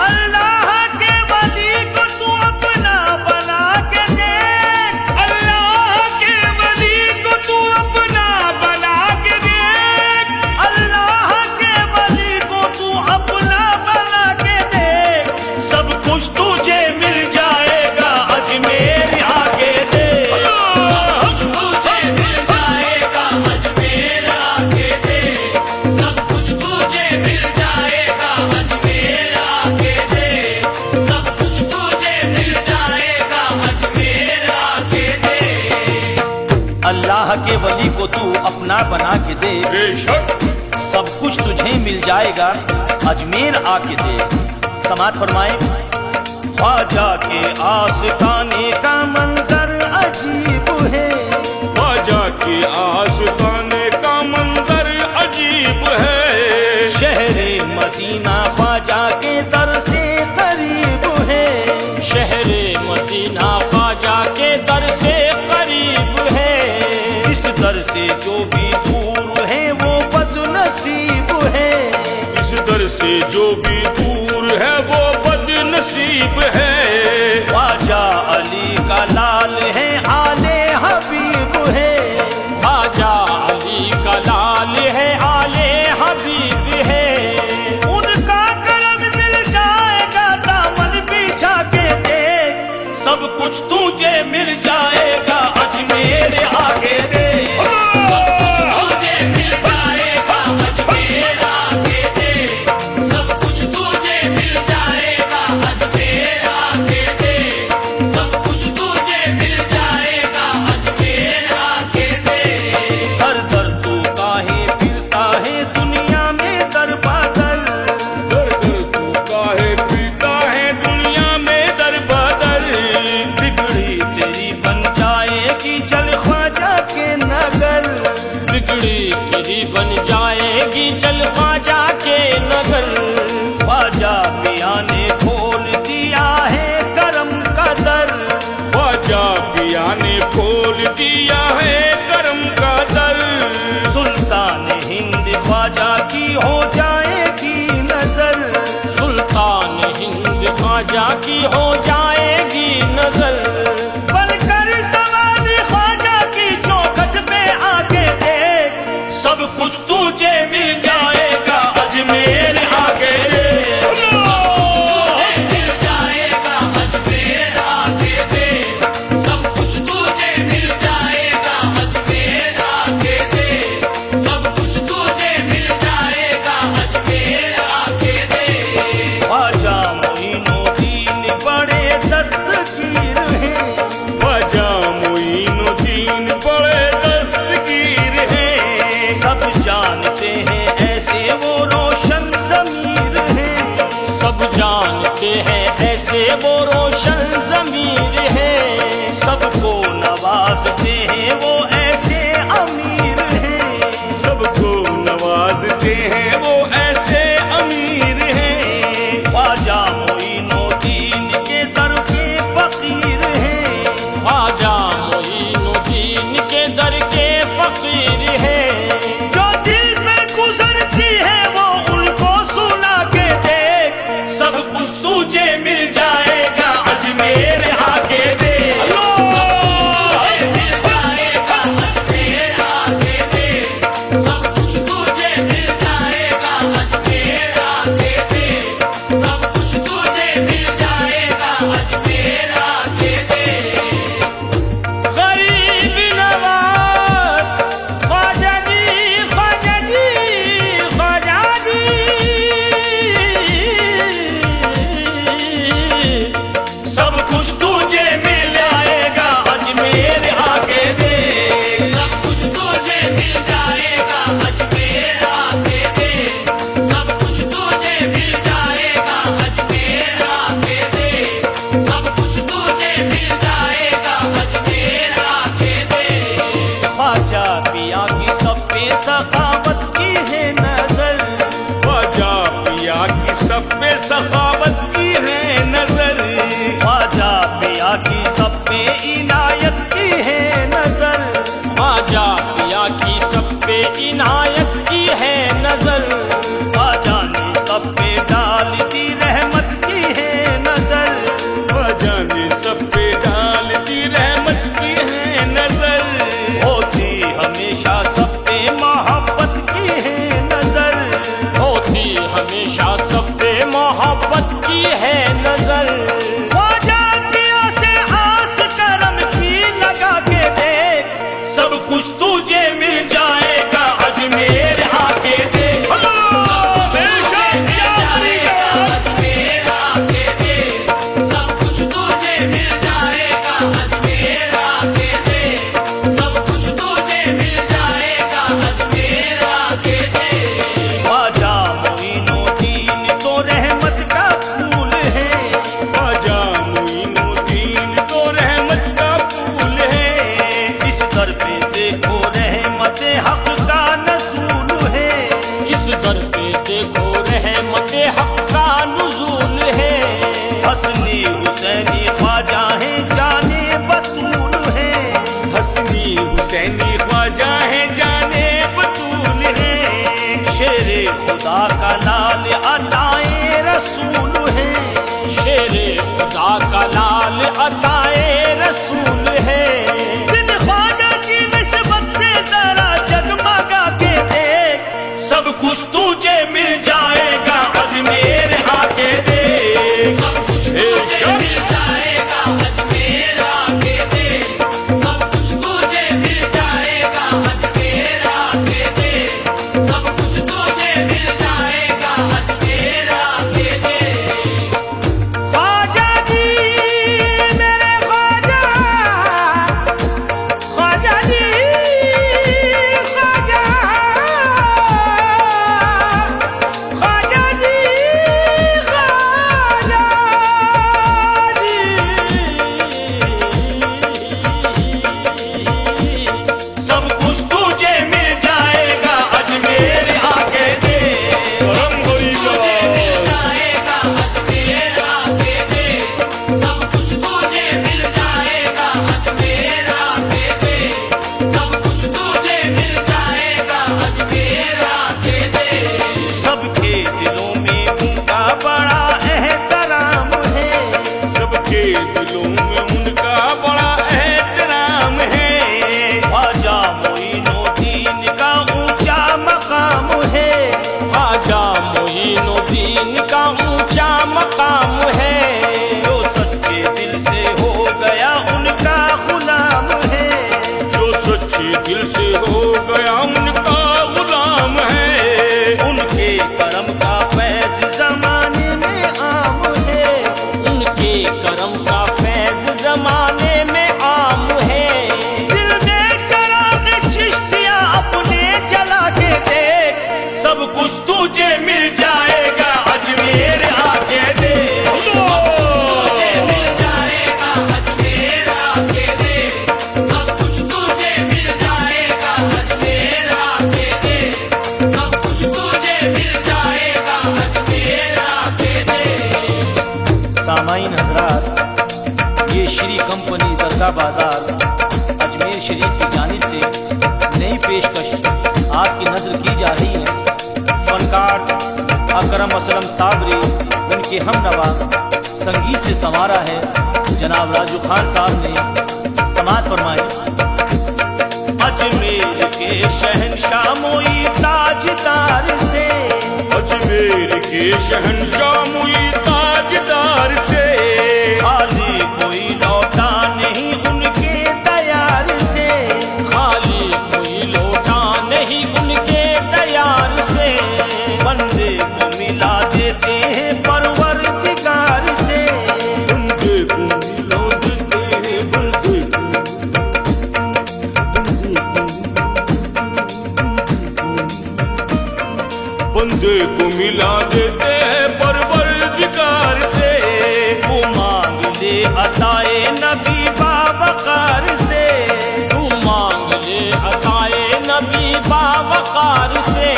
Speaker 5: अल्लाह के वली को तू अपना बना के दे। अल्लाह के वली को तू अपना बना के दे। अल्लाह के वली को तू अपना बना के दे। सब कुछ तुझे मिल जाएगा अजमेर आके दे।
Speaker 2: सब कुछ तुझे मिल जाएगा अजमेर आके दे। सब कुछ तुझे मिल जाएगा अजमेर आके दे। सब कुछ तुझे मिल जाएगा अजमेर आके दे।
Speaker 5: अल्लाह के वली को तू अपना बना के दे। सब कुछ तुझे मिल जाएगा अजमेर आके दे। समात फरमाए। ख्वाजा के आस्ताने का मंजर अजीब है। ख्वाजा के आस्ताने का मंजर अजीब है। शहरे मदीना ख्वाजा के दर से करीब है। शहरे मदीना ख्वाजा के दर से करीब है। इस दर से जो भी दूर है वो बदनसीब है। इस दर से जो भी दूर है वो बदनसीब है। ख्वाजा अली का लाल है, आले हबीब है। ख्वाजा अली का लाल है, आले हबीब है। उनका करम मिल जाएगा दामन बिछा के दे। सब कुछ तुझे मिल जाएगा अजमेर आके दे।
Speaker 2: सब कुछ तुझे मिल जाएगा अजमेर आके दे। सब कुछ तुझे मिल जाएगा अजमेर आके दे। सब कुछ तुझे मिल जाएगा अजमेर आके दे।
Speaker 5: हर दर तू काहे फिरता है दुनिया में दर बदल। दर दर तू काहे फिरता है दुनिया में दर बदल। बिगड़ी तेरी बन जाएगी चल ख्वाजा के नगर। बिगड़ी तेरी बन जाएगी चल ख्वाजा के नगर। ख्वाजा पिया ने खोल दिया है करम का दर। ख्वाजा पिया ने खोल दिया है करम का दर। सुल्तान हिंद ख्वाजा की हो जाएगी नजर। सुल्तान हिंद ख्वाजा की हो जाएगी नजर। बनकर सवारी ख्वाजा की चौखट पे आके देख। सब कुछ तुझे मिल जाएगा अजमेर आके दे।
Speaker 2: मिल जाएगा अजमेर आके दे। सब कुछ तुझे मिल जाएगा अजमेर आके दे। सब कुछ तुझे मिल जाएगा अजमेर आके दे।
Speaker 5: ख्वाजा मोइनुद्दीन बड़े दस्तगीर हैं। ख्वाजा मोइनुद्दीन बड़े दस्तगीर हैं। सब जानते हैं ऐसे वो रोशन ज़मीर हैं। सब जानते हैं ऐसे वो रोशन ज़मीर हैं। सबको नवाजते हैं वो ऐसे अमीर हैं। सबको नवाजते हैं वो ऐसे अमीर हैं। ख्वाजा मोइनुद्दीन के दर के फकीर हैं। ख्वाजा मोइनुद्दीन के दर के फकीर हैं। जो दिल में गुजरती है वो उनको सुना के देख। सब कुछ तुझे मिल जाएगा अजमेर आके दे।
Speaker 2: मिल जाएगा अजमेर आके दे। सब कुछ तुझे
Speaker 3: सखावत की है नजर,
Speaker 5: ख्वाजा पिया की सब पे इनायत की है नजर,
Speaker 3: ख्वाजा पिया की सब पे इनायत की है नजर,
Speaker 5: ख्वाजा ने सब पे डाल दी रहमत की है नजर,
Speaker 3: ख्वाजा ने सब पे डाल दी रहमत की है नजर,
Speaker 5: होती हमेशा सब पे मोहब्बत की है नजर,
Speaker 3: होती हमेशा सब पे मोहब्बत की है नजर।
Speaker 5: ख्वाजा पिया से आस करम की लगा के देख,
Speaker 3: सब कुछ तुझे मिल जाएगा अजमेर आके दे।
Speaker 5: ख्वाजा मोइनुद्दीन तो रहमत का फूल है,
Speaker 3: ख्वाजा मोइनुद्दीन तो रहमत का फूल है,
Speaker 5: इस दर पे देखो रहमत हक का नसूल है,
Speaker 3: इस दर पे देखो रहमत हक का नुज़ूल है,
Speaker 5: हसनी हुसैनी ख्वाजा है जाने बतूल है,
Speaker 3: हसनी हुसैनी ख्वाजा है जाने बतूल है,
Speaker 5: शेरे खुदा का लाल अताए रसूल है,
Speaker 3: शेरे खुदा का लाल अताए रसूल है।
Speaker 5: दिन ख्वाजा की निस्बत से जरा जगमगा के देख,
Speaker 3: सब कुछ तुझे मिल जाएगा अजमेर आके दे।
Speaker 2: सब कुछ तुझे मिल जाएगा अजमेर आके दे, सब कुछ तुझे मिल जाएगा अजमेर आके दे, सब कुछ तुझे मिल जाएगा अजमेर आके दे।
Speaker 5: ख्वाजा जी मेरे ख्वाजा, ख्वाजा जी ख्वाजा, ख्वाजा जी ख्वाजा जी,
Speaker 3: सब कुछ तुझे मिल जाएगा अजमेर आके दे।
Speaker 2: तुझे मिल जाएगा अजमेर आके दे, सब कुछ तुझे मिल जाएगा अजमेर आके दे, सब कुछ तुझे मिल जाएगा अजमेर आके दे।
Speaker 5: सबके दिलों में उनका बड़ा एहतराम है,
Speaker 3: सबके दिलों में उनका बड़ा एहतराम है,
Speaker 5: ख्वाजा मोइनुद्दीन का ऊंचा मकाम है,
Speaker 3: ख्वाजा मोइनुद्दीन का ऊंचा मकाम है,
Speaker 5: जो सच्चे दिल से हो गया उनका गुलाम है,
Speaker 3: जो सच्चे दिल से हो गया उनका गुलाम है,
Speaker 5: उनके करम का फैज जमाने में आम है,
Speaker 3: उनके करम का फैज जमाने में आम है।
Speaker 5: दिल में चिराग चिश्तिया अपने जला के देख,
Speaker 3: सब कुछ तुझे मिल जाएगा अजमेर आके दे।
Speaker 2: तुझे मिल जाएगा अजमेर आके दे, सब कुछ तुझे मिल जाएगा अजमेर आके दे, सब कुछ तुझे मिल जाएगा अजमेर आके दे।
Speaker 5: सामाईन हजरात, ये श्री कंपनी दरगाह बाजार अजमेर शरीफ की जानिब से नई पेशकश आपकी नजर की जा रही है। फनकार अकरम असलम साबरी उनके हमनवा संगीत से संवारा है जनाब राजू खान साहब ने। समात फरमाए। अजमेर के शहनशाह मोई ताजदार से,
Speaker 3: अजमेर के शहनशाह मुई ताजदार से,
Speaker 5: खाली कोई लौटा नहीं उनके दयार से,
Speaker 3: खाली कोई लौटा नहीं उनके तैयार से,
Speaker 5: बंदे को मिला देते हैं परवरदिगार से,
Speaker 3: बंदे को मिला देते हैं बंदे को। बंदे को मिला देते हैं परवरदिगार से,
Speaker 5: वो मांग ले अताए नबी बावकार से,
Speaker 3: तू मांग ले अताए नबी बावकार से,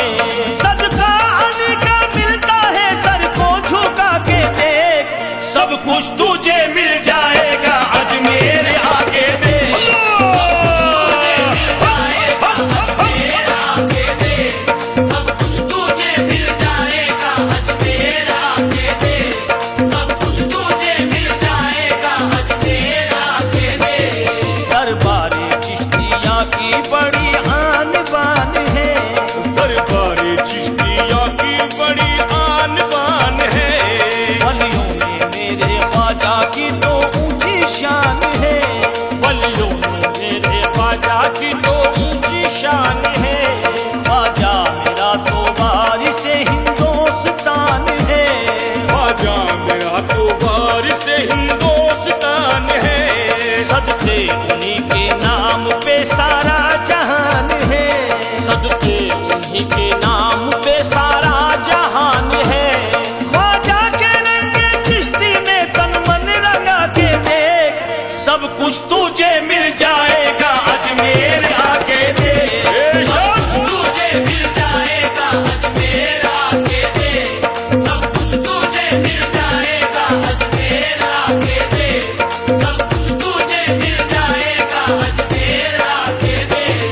Speaker 5: सदका अली का मिलता है सर को झुका नाम पे सारा जहान है। ख्वाजा के रंगे चिश्ती में तन मन रंगा के देख, सब कुछ तुझे मिल जाएगा अजमेर आके देख।
Speaker 2: सब कुछ तुझे मिल जाएगा अजमेर आके देख, सब कुछ तुझे मिल जाएगा अजमेर आके देख, सब कुछ तुझे मिल जाएगा अजमेर आके देख।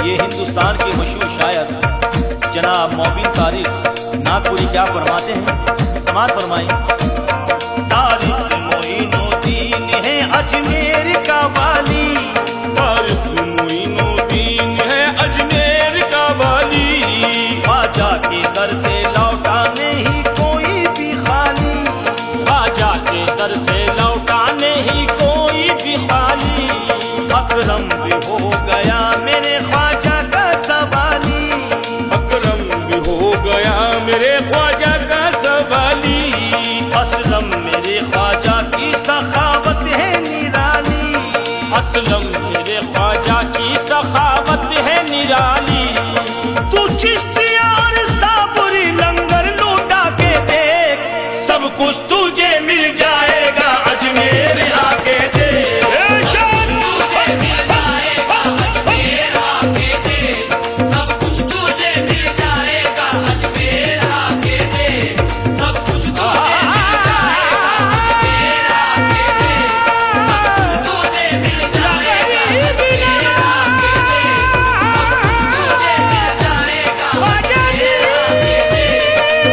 Speaker 5: ये हिंदुस्तान के मशहूर शायर जनाब मोबिन तारिक नागपुरी क्या फरमाते हैं, समाज फरमाएं। तारिक मोइनुद्दीन है अजमेर का वाली,
Speaker 4: तारिक मोइनुद्दीन है अजमेर का वाली।
Speaker 5: ख्वाजा के दर से लौटा नहीं कोई भी खाली, ख्वाजा के दर से लौटा नहीं कोई भी खाली। अकरम भी हो गया मेरे ख्वाजा का सवाली,
Speaker 4: अकरम भी हो गया मेरे ख्वाजा का सवाली।
Speaker 5: असलम मेरे ख्वाजा की सखावत है निराली, असलम मेरे ख्वाजा की सखावत है निराली। तू चिश्तिया और साबुरी लंगर लूटा के देख, सब कुछ तुझे मिल जाएगा अजमेर आके देख।
Speaker 2: तुझे मिल जाएगा अजमेर आके देख, सब कुछ तुझे मिल जाएगा अजमेर आके देख, सब कुछ तुझे मिल जाएगा अजमेर आके देख, सब कुछ तुझे मिल जाएगा अजमेर आके देख, सब कुछ तुझे मिल जाएगा अजमेर आके देख,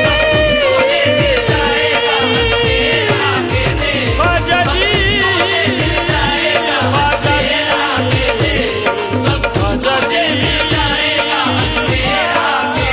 Speaker 2: सब कुछ तुझे मिल जाएगा अजमेर आके देख,
Speaker 5: ख्वाजा जी
Speaker 2: मिल जाएगा अजमेर आके देख, सब कुछ तुझे मिल जाएगा अजमेर आके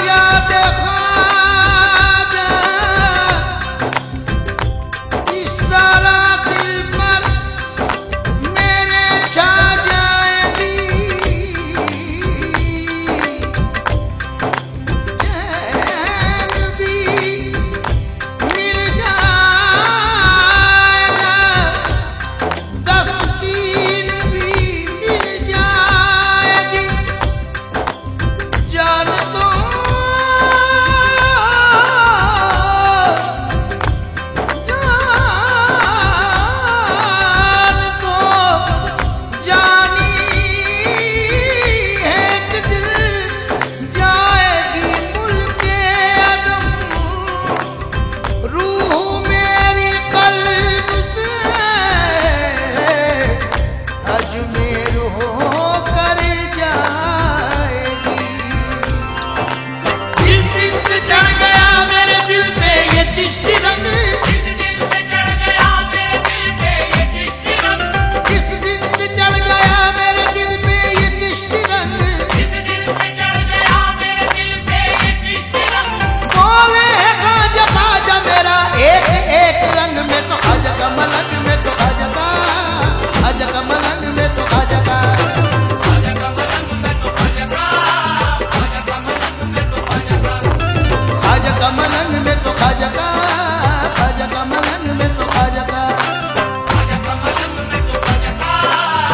Speaker 1: याद ख्वाजा इस तरह दिल पर मेरे छा जाएगी, चैन भी मिल जाएगा, तस्कीन भी मिल जाएगी। जान दो जानी है कि दिल जाएगी मुल्के अदम, रूह मेरी कल्ब से अजमेर होकर जाएगी। जिस दिन से चढ़ गया मेरे दिल पे ये चिश्ती रंग,
Speaker 2: जिस दिन से चढ़ गया मेरे दिल पे ये चिश्ती रंग,
Speaker 1: जिस दिन से चढ़ गया मेरे दिल पे ये चिश्ती रंग,
Speaker 2: जिस दिन से चढ़ गया मेरे दिल पे ये चिश्ती रंग,
Speaker 1: बोले है ख्वाजा ख्वाजा मेरा एक एक रंग में तो ख्वाजा का मलंग में तो ख्वाजा का, ख्वाजा का मलंग में तो ख्वाजा का,
Speaker 2: ख्वाजा का मलंग में तो ख्वाजा का, ख्वाजा का मलंग में तो ख्वाजा का,
Speaker 1: ख्वाजा का मलंग में तो ख्वाजा का, ख्वाजा का मलंग में तो ख्वाजा का।
Speaker 2: ख्वाजा का मलंग में तो ख्वाजा का,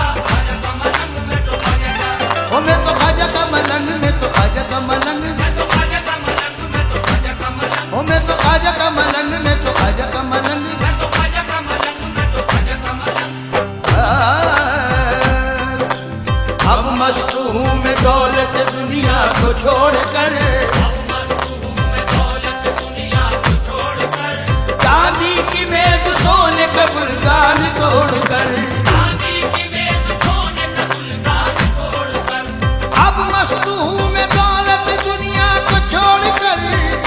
Speaker 2: ख्वाजा का मलंग में तो ख्वाजा का,
Speaker 1: ओ मैं तो ख्वाजा का मलंग में तो ख्वाजा का मलंग,
Speaker 2: मैं तो ख्वाजा का मलंग में तो ख्वाजा का मलंग,
Speaker 1: ओ मैं तो ख्वाजा का मलंग में तो ख्वाजा का मलंग।
Speaker 2: मैं तो ख्वाजा का मलंग में तो ख्वाजा का मलंग।
Speaker 1: अब मस्त हूँ मैं दौलत दुनिया को छोड़कर,
Speaker 2: दौलत दुनिया को छोड़कर,
Speaker 1: चांदी की मेज सोने का गुलदान तोड़कर,
Speaker 2: चांदी की मेज सोने का गुलदान तोड़कर,
Speaker 1: अब मस्त हूँ मैं दौलत दुनिया को छोड़कर,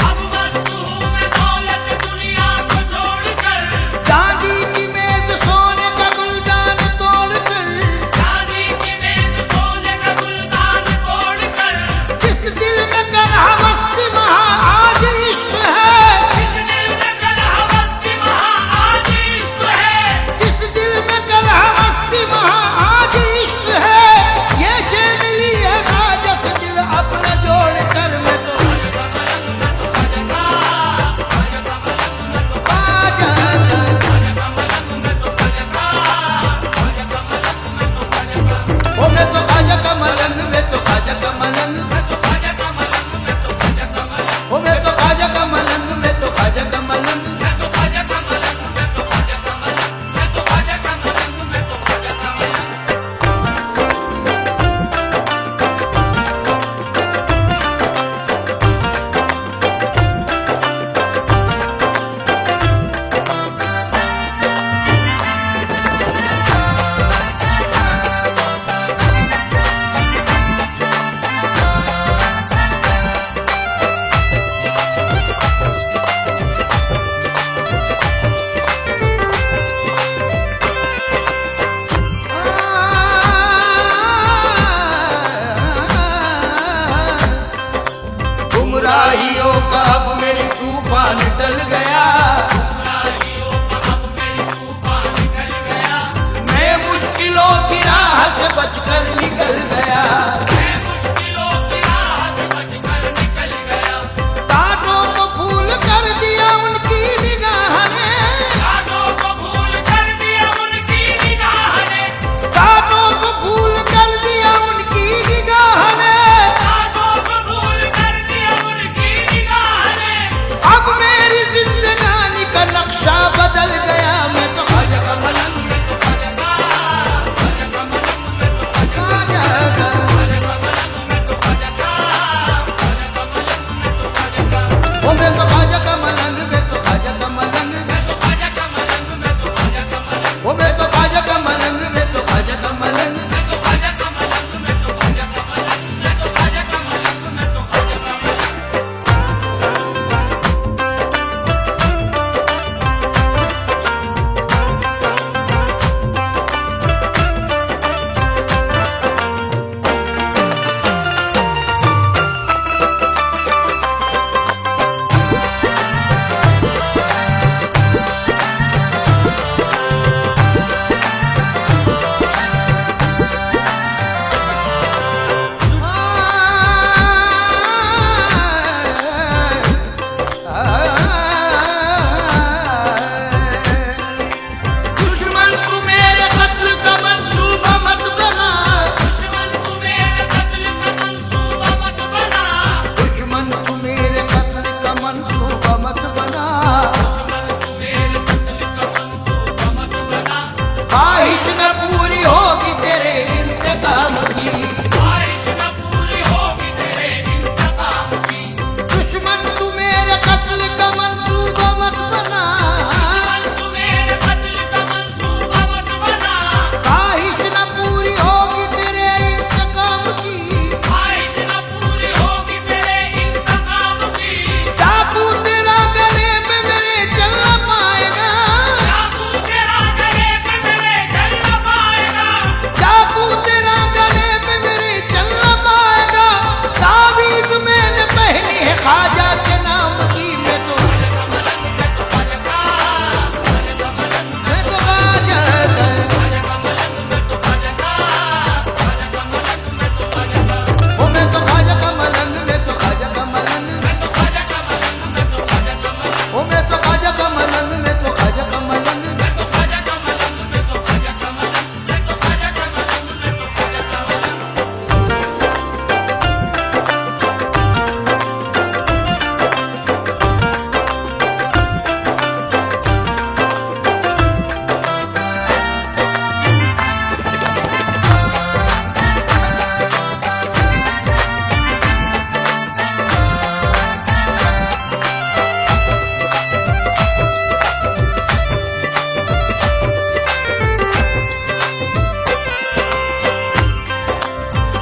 Speaker 2: अब मस्त हूँ मैं दौलत दुनिया को छोड़कर,
Speaker 1: चांदी की ख्वाहिश न पूरी होगी तेरे इंतकाम की,
Speaker 2: ख्वाहिश न पूरी होगी तेरे इंतकाम की,
Speaker 1: दुश्मन तू मेरे कत्ल का मंसूबा मत बना,
Speaker 2: दुश्मन तू मेरे कत्ल का मंसूबा मत बना,
Speaker 1: ख्वाहिश न पूरी होगी तेरे इंतकाम की,
Speaker 2: ख्वाहिश न पूरी होगी तेरे इंतकाम की,
Speaker 1: चाकू तेरा गले पे मेरे चल न पाएगा,
Speaker 2: चाकू तेरा गले पे मेरे चल न पाएगा,
Speaker 1: चाकू तेरा गले पे मेरे चल न पाएगा, तावीज़ मैंने पहनी है ख्वाजा के नाम की, मैं तो ख्वाजा का, ओ मैं तो ख्वाजा का मलंग, मैं तो ख्वाजा का मलंग, ओ मैं तो ख्वाजा का मलंग, मैं तो ख्वाजा का मलंग।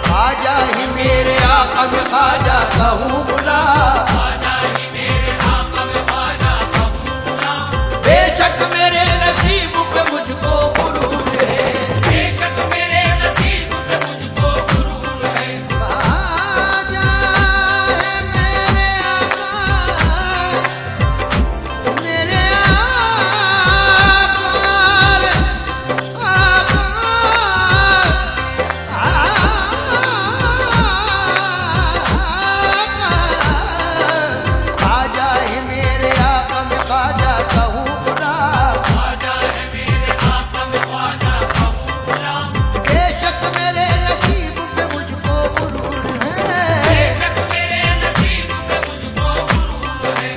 Speaker 1: ख्वाजा ही मेरे आका में ख्वाजा कहूँ बुला, बेशक मेरे नसीब पे मुझको गुरूर है,
Speaker 2: बेशक मेरे नसीब पे मुझको गुरूर है,
Speaker 1: ख्वाजा है मेरे आका, मेरे ख्वाजा है मेरे आका में ख्वाजा कहूँ खुदा,
Speaker 2: ख्वाजा है मेरे आका में ख्वाजा कहूँ गुलाम,
Speaker 1: बेशक मेरे नसीब पे मुझको गुरूर है,
Speaker 2: बेशक मेरे नसीब पे मुझको गुरूर है,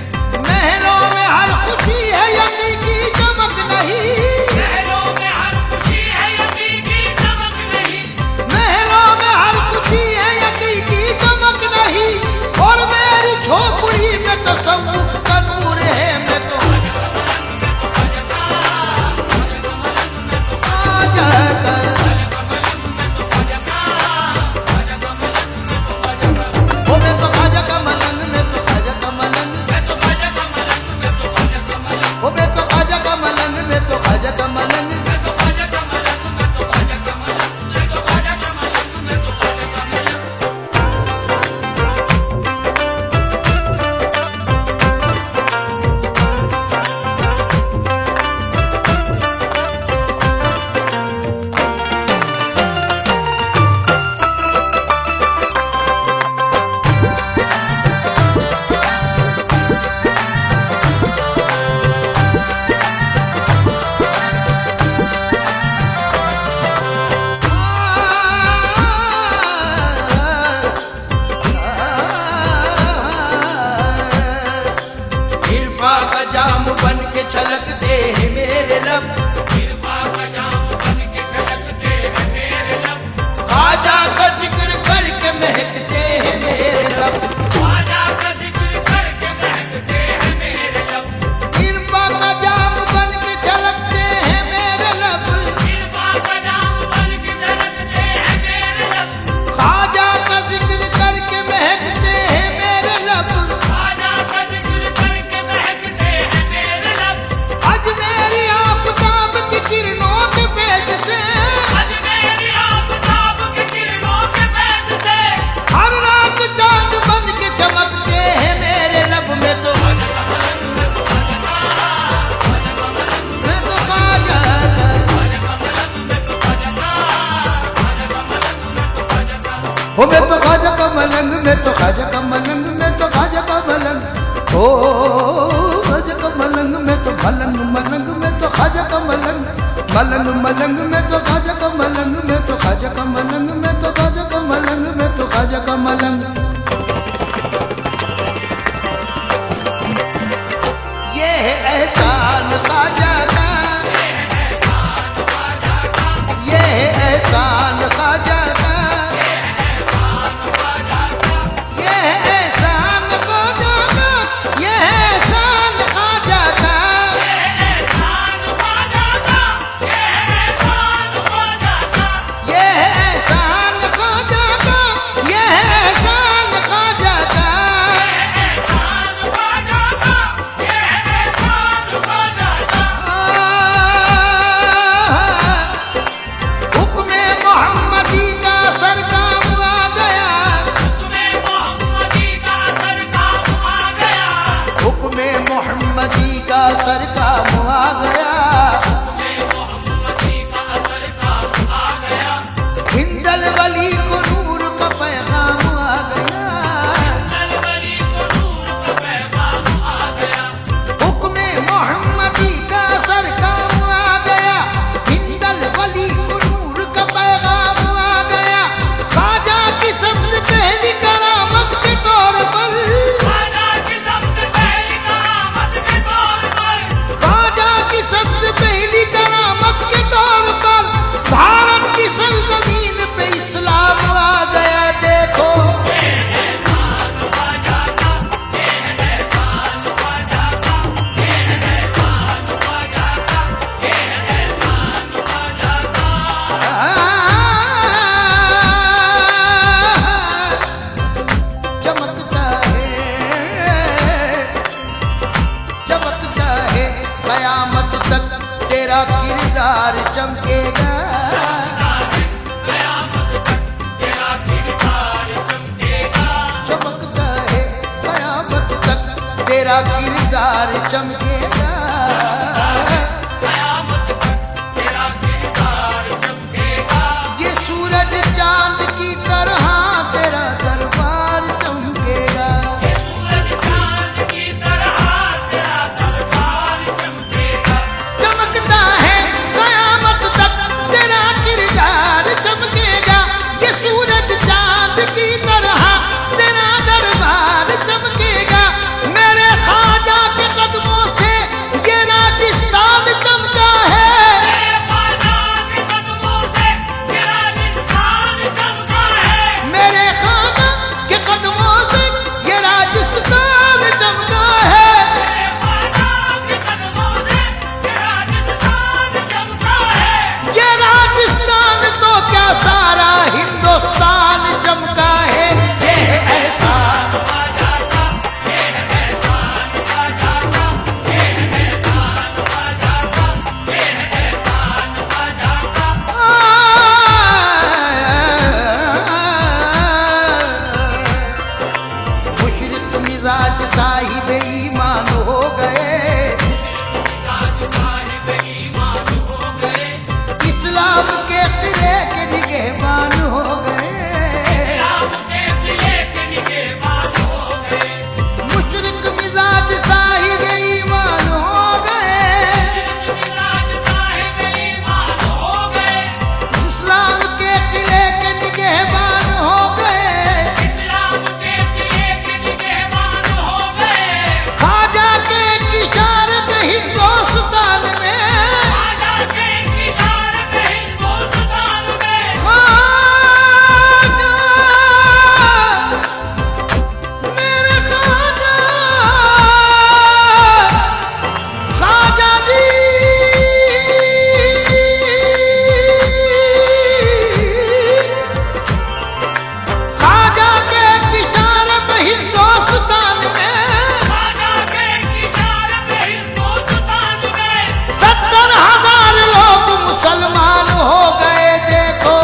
Speaker 1: महलों में हर खुशी है यकी की चमक नहीं,
Speaker 2: शहरों में हर खुशी है यकीन की चमक नहीं,
Speaker 1: महलों में हर खुशी है यकी की चमक नहीं, और मेरी झोपड़ी में तसव्वुफ का नूर है, मैं तो ख्वाजा का, ओ मैं तो ख्वाजा का मलंग, मैं तो ख्वाजा का मलंग, ओ मैं तो ख्वाजा का मलंग, मैं तो ख्वाजा का मलंग। इरफा का जाम बन के छलकते हैं मेरे लब,
Speaker 2: कृपा का जाम बन के छलकते हैं मेरे लब,
Speaker 1: ख्वाजा का जिक्र करके महकते हैं मेरे लब,
Speaker 2: ख्वाजा का जिक्र करके महकते हैं मेरे लब,
Speaker 1: इरफा का जाम बन के छलकते हैं मेरे लब,
Speaker 2: कृपा का जाम बन के छलकते हैं मेरे लब,
Speaker 1: ख्वाजा का जिक्र करके महकते हैं मेरे लब,
Speaker 2: ख्वाजा का जिक्र करके महकते हैं मेरे लब,
Speaker 1: आज मेरी आफताब की किरणों के पेज से,
Speaker 2: आज मेरी आफताब की किरणों के पैस से,
Speaker 1: हर रात चांद बन के चमकते हैं मेरे लब, में तो मैं तो ख्वाजा ओ मैं तो ख्वाजा का मलंग, मैं तो ख्वाजा का मलंग, मैं तो ख्वाजा का मलंग, ओ ख्वाजा का मलंग, मैं तो मलंग मलंग, मैं तो ख्वाजा का मलंग, मलंग मलंग, मैं तो ख्वाजा का मलंग, मैं तो ख्वाजा का मलंग, मैं तो ख्वाजा का मलंग, मैं तो ख्वाजा का मलंग। ये है एहसान ख्वाजा का, किरदार चमकेगा। चमकता है कयामत तक तेरा किरदार चमकेगा। ये सूरज चांद की तरह तेरा दरबार चमकेगा। चमकता है कयामत तक तेरा किरदार चमकेगा। ये सूरज चांद की तरह तेरा दरबार चमकेगा। मेरे ख्वाजा के कदमों से ये राजस्थान चमका है। मेरे ख्वाजा के कदमों से ये राजस्थान चमका है। ये राजस्थान तो क्या सारा हिंदुस्तान चमका है। ये है एहसान। मुशरिक मिजाज साहिब ईमान हो गए। इस्लाम के किले के निगहबान हो गए। मुशरिक मिजाज साहिब ईमान हो गए। इस्लाम के किले के निगहबान हो गए। ख्वाजा के इशारे पे हिंदुस्तान में ख्वाजा, मेरे ख्वाजा, ख्वाजा जी। ख्वाजा के इशारे पे हिंदुस्तान में 70,000 लोग मुसलमान हो गए। देखो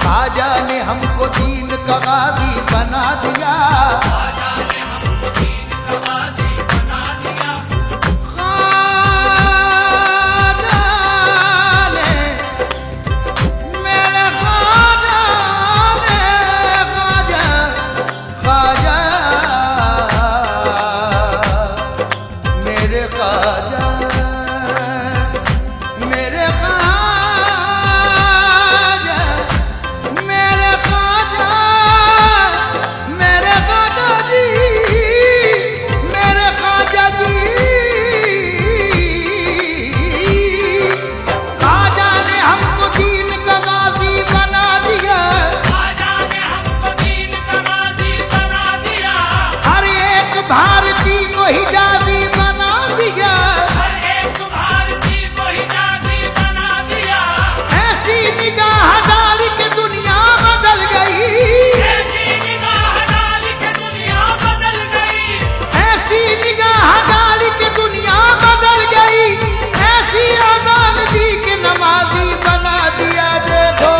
Speaker 1: ख्वाजा ने हमको दीन का गाजी बना दिया। ख्वाजा ने, मेरे ख्वाजा ने, ख्वाजा, ख्वाजा, मेरे ख्वाजा, मेरे ख्वाजा, मेरे ख्वाजा, मेरे ख्वाजा जी, मेरे ख्वाजा जी। ख्वाजा ने हमको दीन का गाजी बना दिया। हर एक भारतीय को हिजाजी बना दिया। ऐसी निगाह डाली के दुनिया बदल गई। ऐसी निगाह डाली के दुनिया बदल गई। ऐसी आजान दी के नमाजी बना दिया। देखो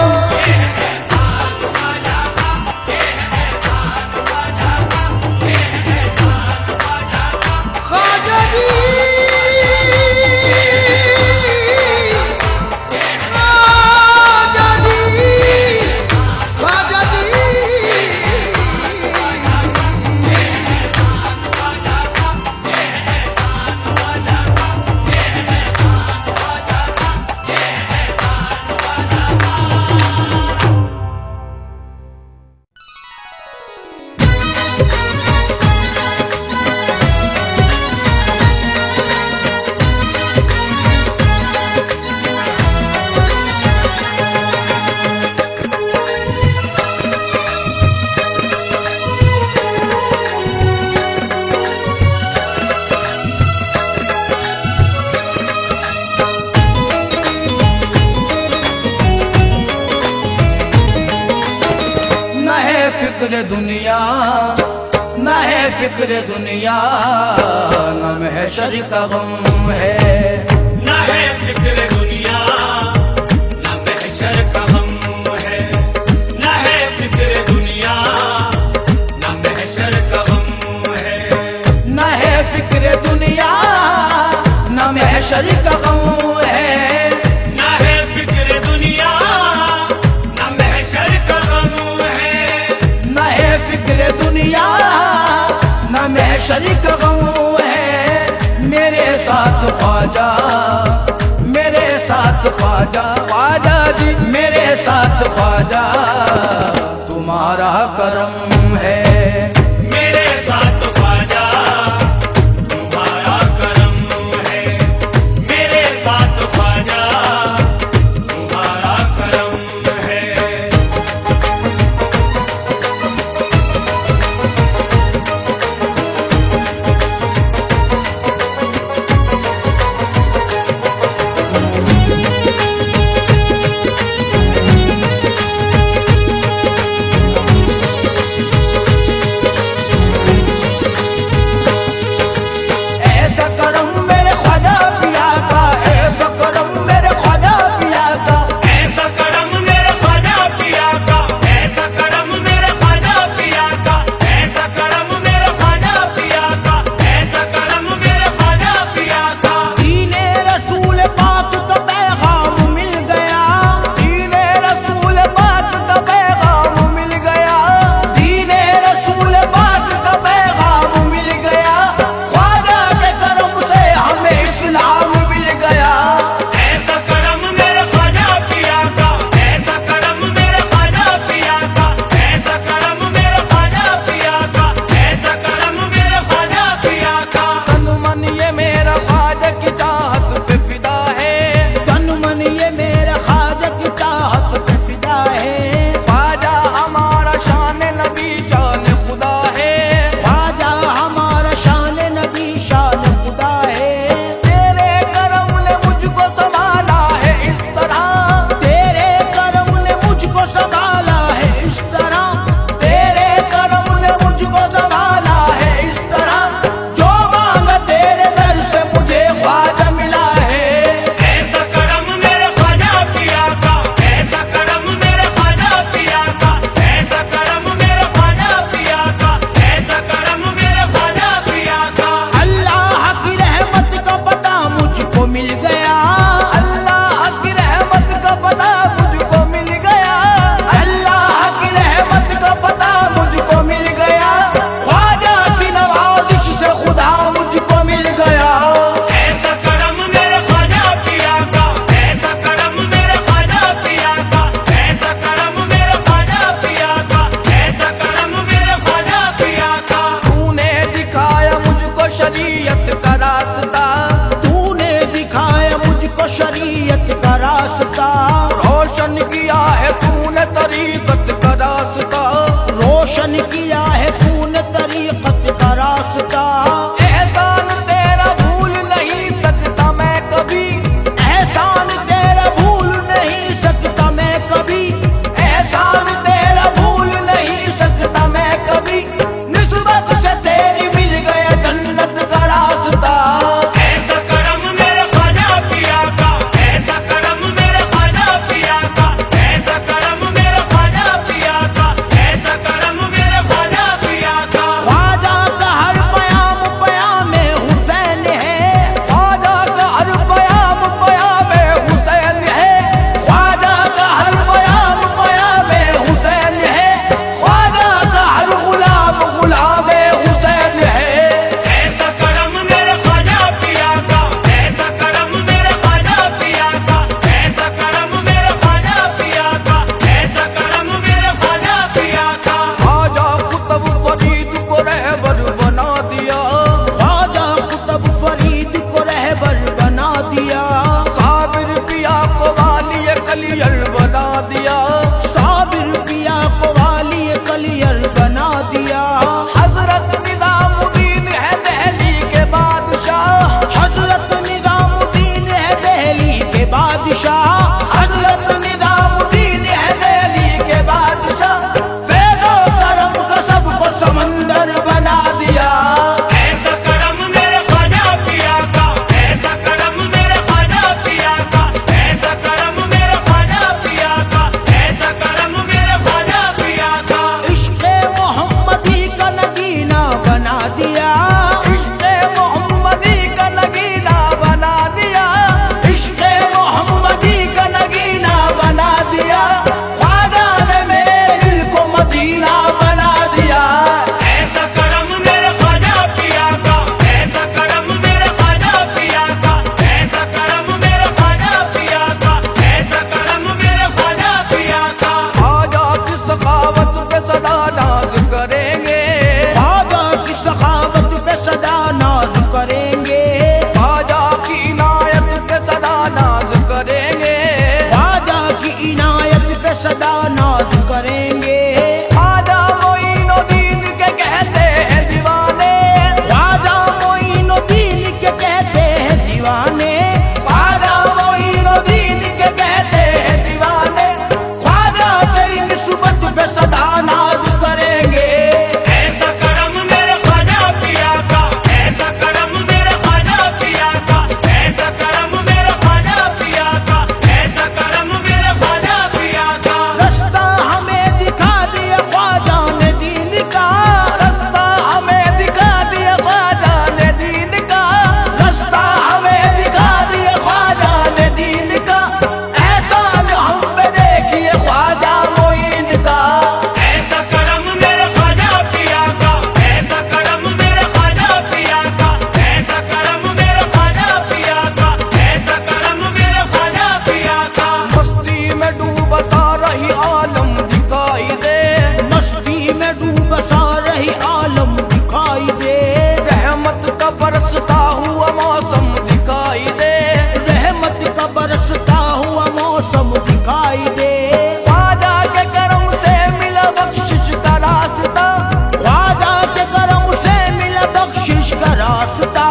Speaker 1: फिक्र दुनिया, न है फिक्र दुनिया, न महशर का गम है।
Speaker 3: न है फिक्र दुनिया, न महशर का गम है। न है फिक्र दुनिया, न महशर का गम है।
Speaker 1: न है फिक्र दुनिया, न महशर का गम है।
Speaker 3: न है फिक्र दुनिया, न महशर का गम है।
Speaker 1: न है फिक्र दुनिया, न महशर का गम है। मेरे साथ ख्वाजा, मेरे साथ ख्वाजा, ख्वाजा जी मेरे साथ ख्वाजा, तुम्हारा करम है।
Speaker 3: मेरे साथ ख्वाजा, तुम्हारा करम है। मेरे साथ ख्वाजा, तुम्हारा करम है।
Speaker 1: ऐसा करम मेरे ख्वाजा पिया का, ऐसा करम मेरे ख्वाजा पिया का,
Speaker 3: ऐसा करम मेरे ख्वाजा पिया का, ऐसा करम मेरे ख्वाजा पिया का, ऐसा करम मेरे ख्वाजा पिया का, ऐसा करम मेरे ख्वाजा पिया का।
Speaker 1: दीने रसूल पाक का पैगाम मिल गया, दीने रसूल पाक का पैगाम मिल गया, दीने रसूल पाक का पैगाम मिल गया। ख्वाजा के करम से हमें इस्लाम मिल गया।
Speaker 3: ऐसा करम मेरे ख्वाजा पिया का, ऐसा करम मेरे ख्वाजा पिया का, ऐसा करम मेरे ख्वाजा पिया का, ऐसा करम मेरे ख्वाजा पिया का।
Speaker 1: तन मन ये मेरा ख्वाजा की चाहत पे फिदा है, तन मन ये मेरा ख्वाजा की चाहत पे फिदा है। ख्वाजा हमारा शान नबी शान खुदा है, ख्वाजा हमारा शान नबी शान खुदा है। तेरे करम ने मुझको संभाला है इस तरह, तेरे करम ने मुझको संभाला है इस तरह, तेरे करम ने मुझको संभाला है इस तरह। जो मांगा तेरे दर से मुझे ख्वाजा मिला है।
Speaker 3: ऐसा करम मेरे ख्वाजा पिया का, ऐसा करम मेरे ख्वाजा पिया का, ऐसा करम मेरे ख्वाजा पिया का, ऐसा करम मेरे ख्वाजा पिया का।
Speaker 1: अल्लाह की रहमत का पता मुझको मिल गया, अल्लाह की रहमत का पता मुझको मिल गया, अल्लाह की रहमत का पता मुझको मिल गया। ख्वाजा की नवाजिश से खुदा मुझको मिल गया।
Speaker 3: ऐसा करम मेरे ख्वाजा पिया का, ऐसा करम मेरे ख्वाजा पिया का, ऐसा करम मेरे ख्वाजा पिया का, ऐसा करम मेरे ख्वाजा पिया का।
Speaker 1: तूने दिखाया मुझको शरीयत का रास्ता, तूने दिखाया मुझको शरीयत का रास्ता। रोशन किया है तूने तरीकत का रास्ता, रोशन किया है तूने तरीकत का रास्ता। एहसान तेरा भूल नहीं सकता मैं कभी, एहसान तेरा भूल नहीं सकता मैं कभी, एहसान तेरा भूल नहीं सकता मैं कभी। निस्बत से तेरी मिल गया जन्नत का रास्ता।
Speaker 3: ऐसा करम मेरे ख्वाजा पिया का, ऐसा करम मेरे ख्वाजा पिया का, ऐसा करम मेरे ख्वाजा पिया का, ऐसा करम मेरे ख्वाजा
Speaker 1: का बरसता हुआ मौसम दिखाई दे, रहमत का बरसता हुआ मौसम दिखाई दे। ख्वाजा के करम से मिला बख्शिश का रास्ता, ख्वाजा के करम से मिला बख्शिश का रास्ता,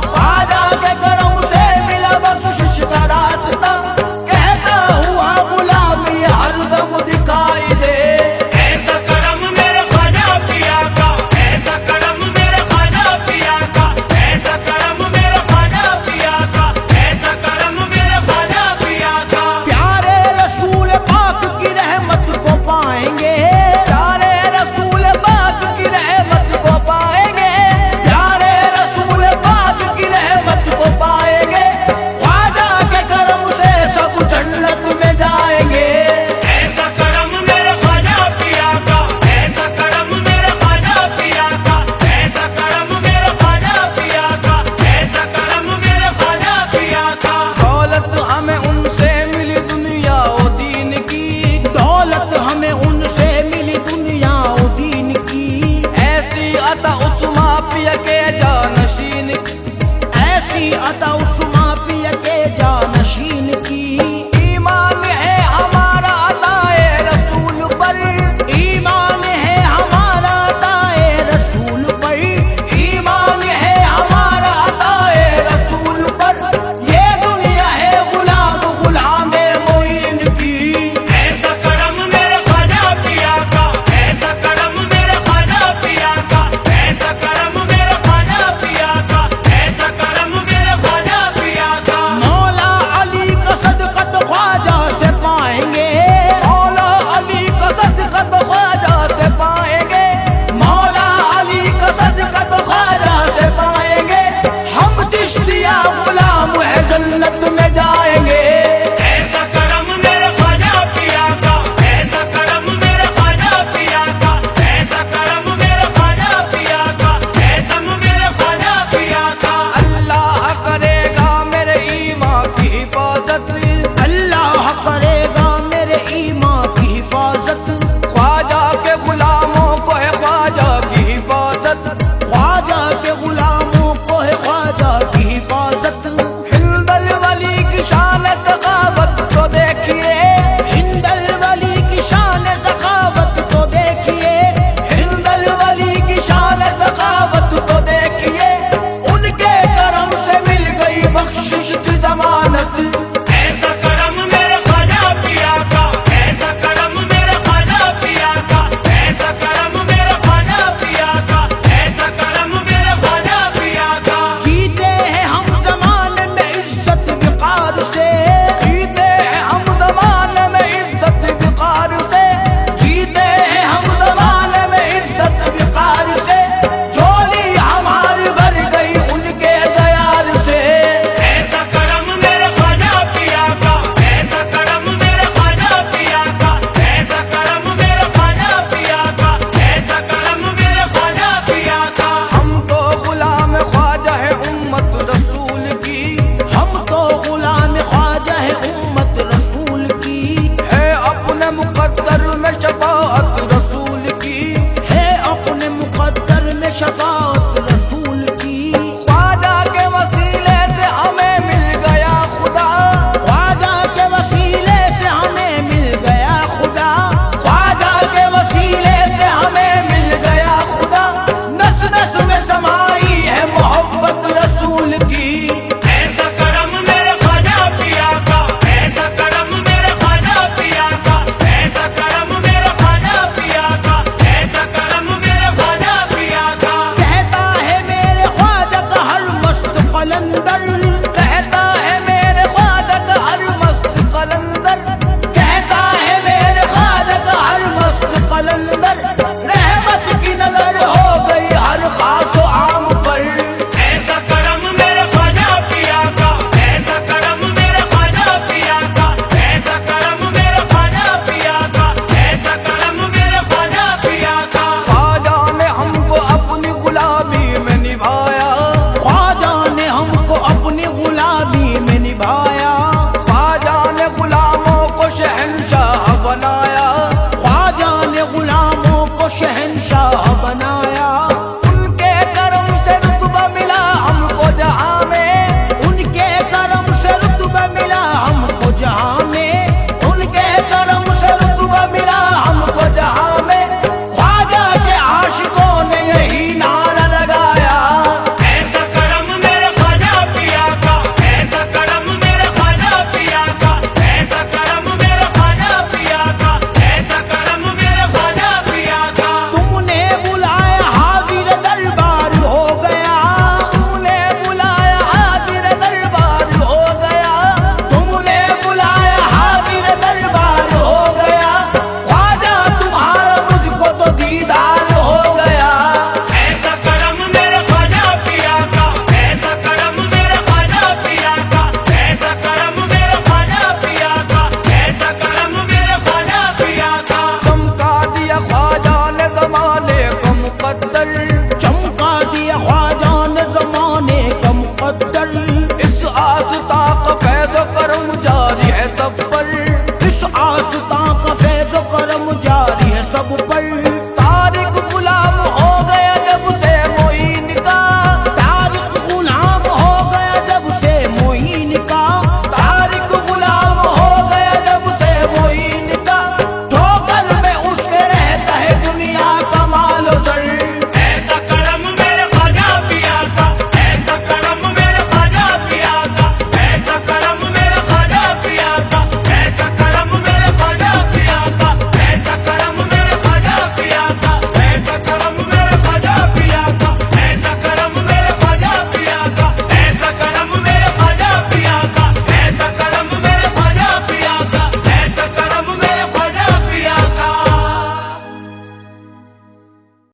Speaker 1: ख्वाजा के करम से मिला बख्शिश का रास्ता। कहता हुआ गुलामी हरदम दिखाई दे।
Speaker 3: ऐसा करम मेरे ख्वाजा पिया का, ऐसा करम मेरे ख्वाजा पिया का, ऐसा करम मेरे ख्वाजा पिया का, ऐसा करम मेरे ख्वाजा पिया का।
Speaker 1: प्यारे रसूल पाक की रहमत को पाएंगे, प्यारे रसूल पाक की रहमत को पाएंगे, प्यारे रसूल पाक की रहमत को पाएंगे। ख्वाजा के करम से सब जन्नत में जाएंगे।
Speaker 3: ऐसा करम मेरे ख्वाजा पिया का, ऐसा करम मेरे ख्वाजा पिया का, ऐसा करम मेरे ख्वाजा पिया का, ऐसा करम मेरे ख्वाजा पिया का।
Speaker 1: दौलत हमें उनसे मिली दुनिया और दीन की, दौलत हमें उनसे मिली दुनिया और दीन की। ऐसी अता उस्मा पिया के जानशीन, ऐसी अता उस्मा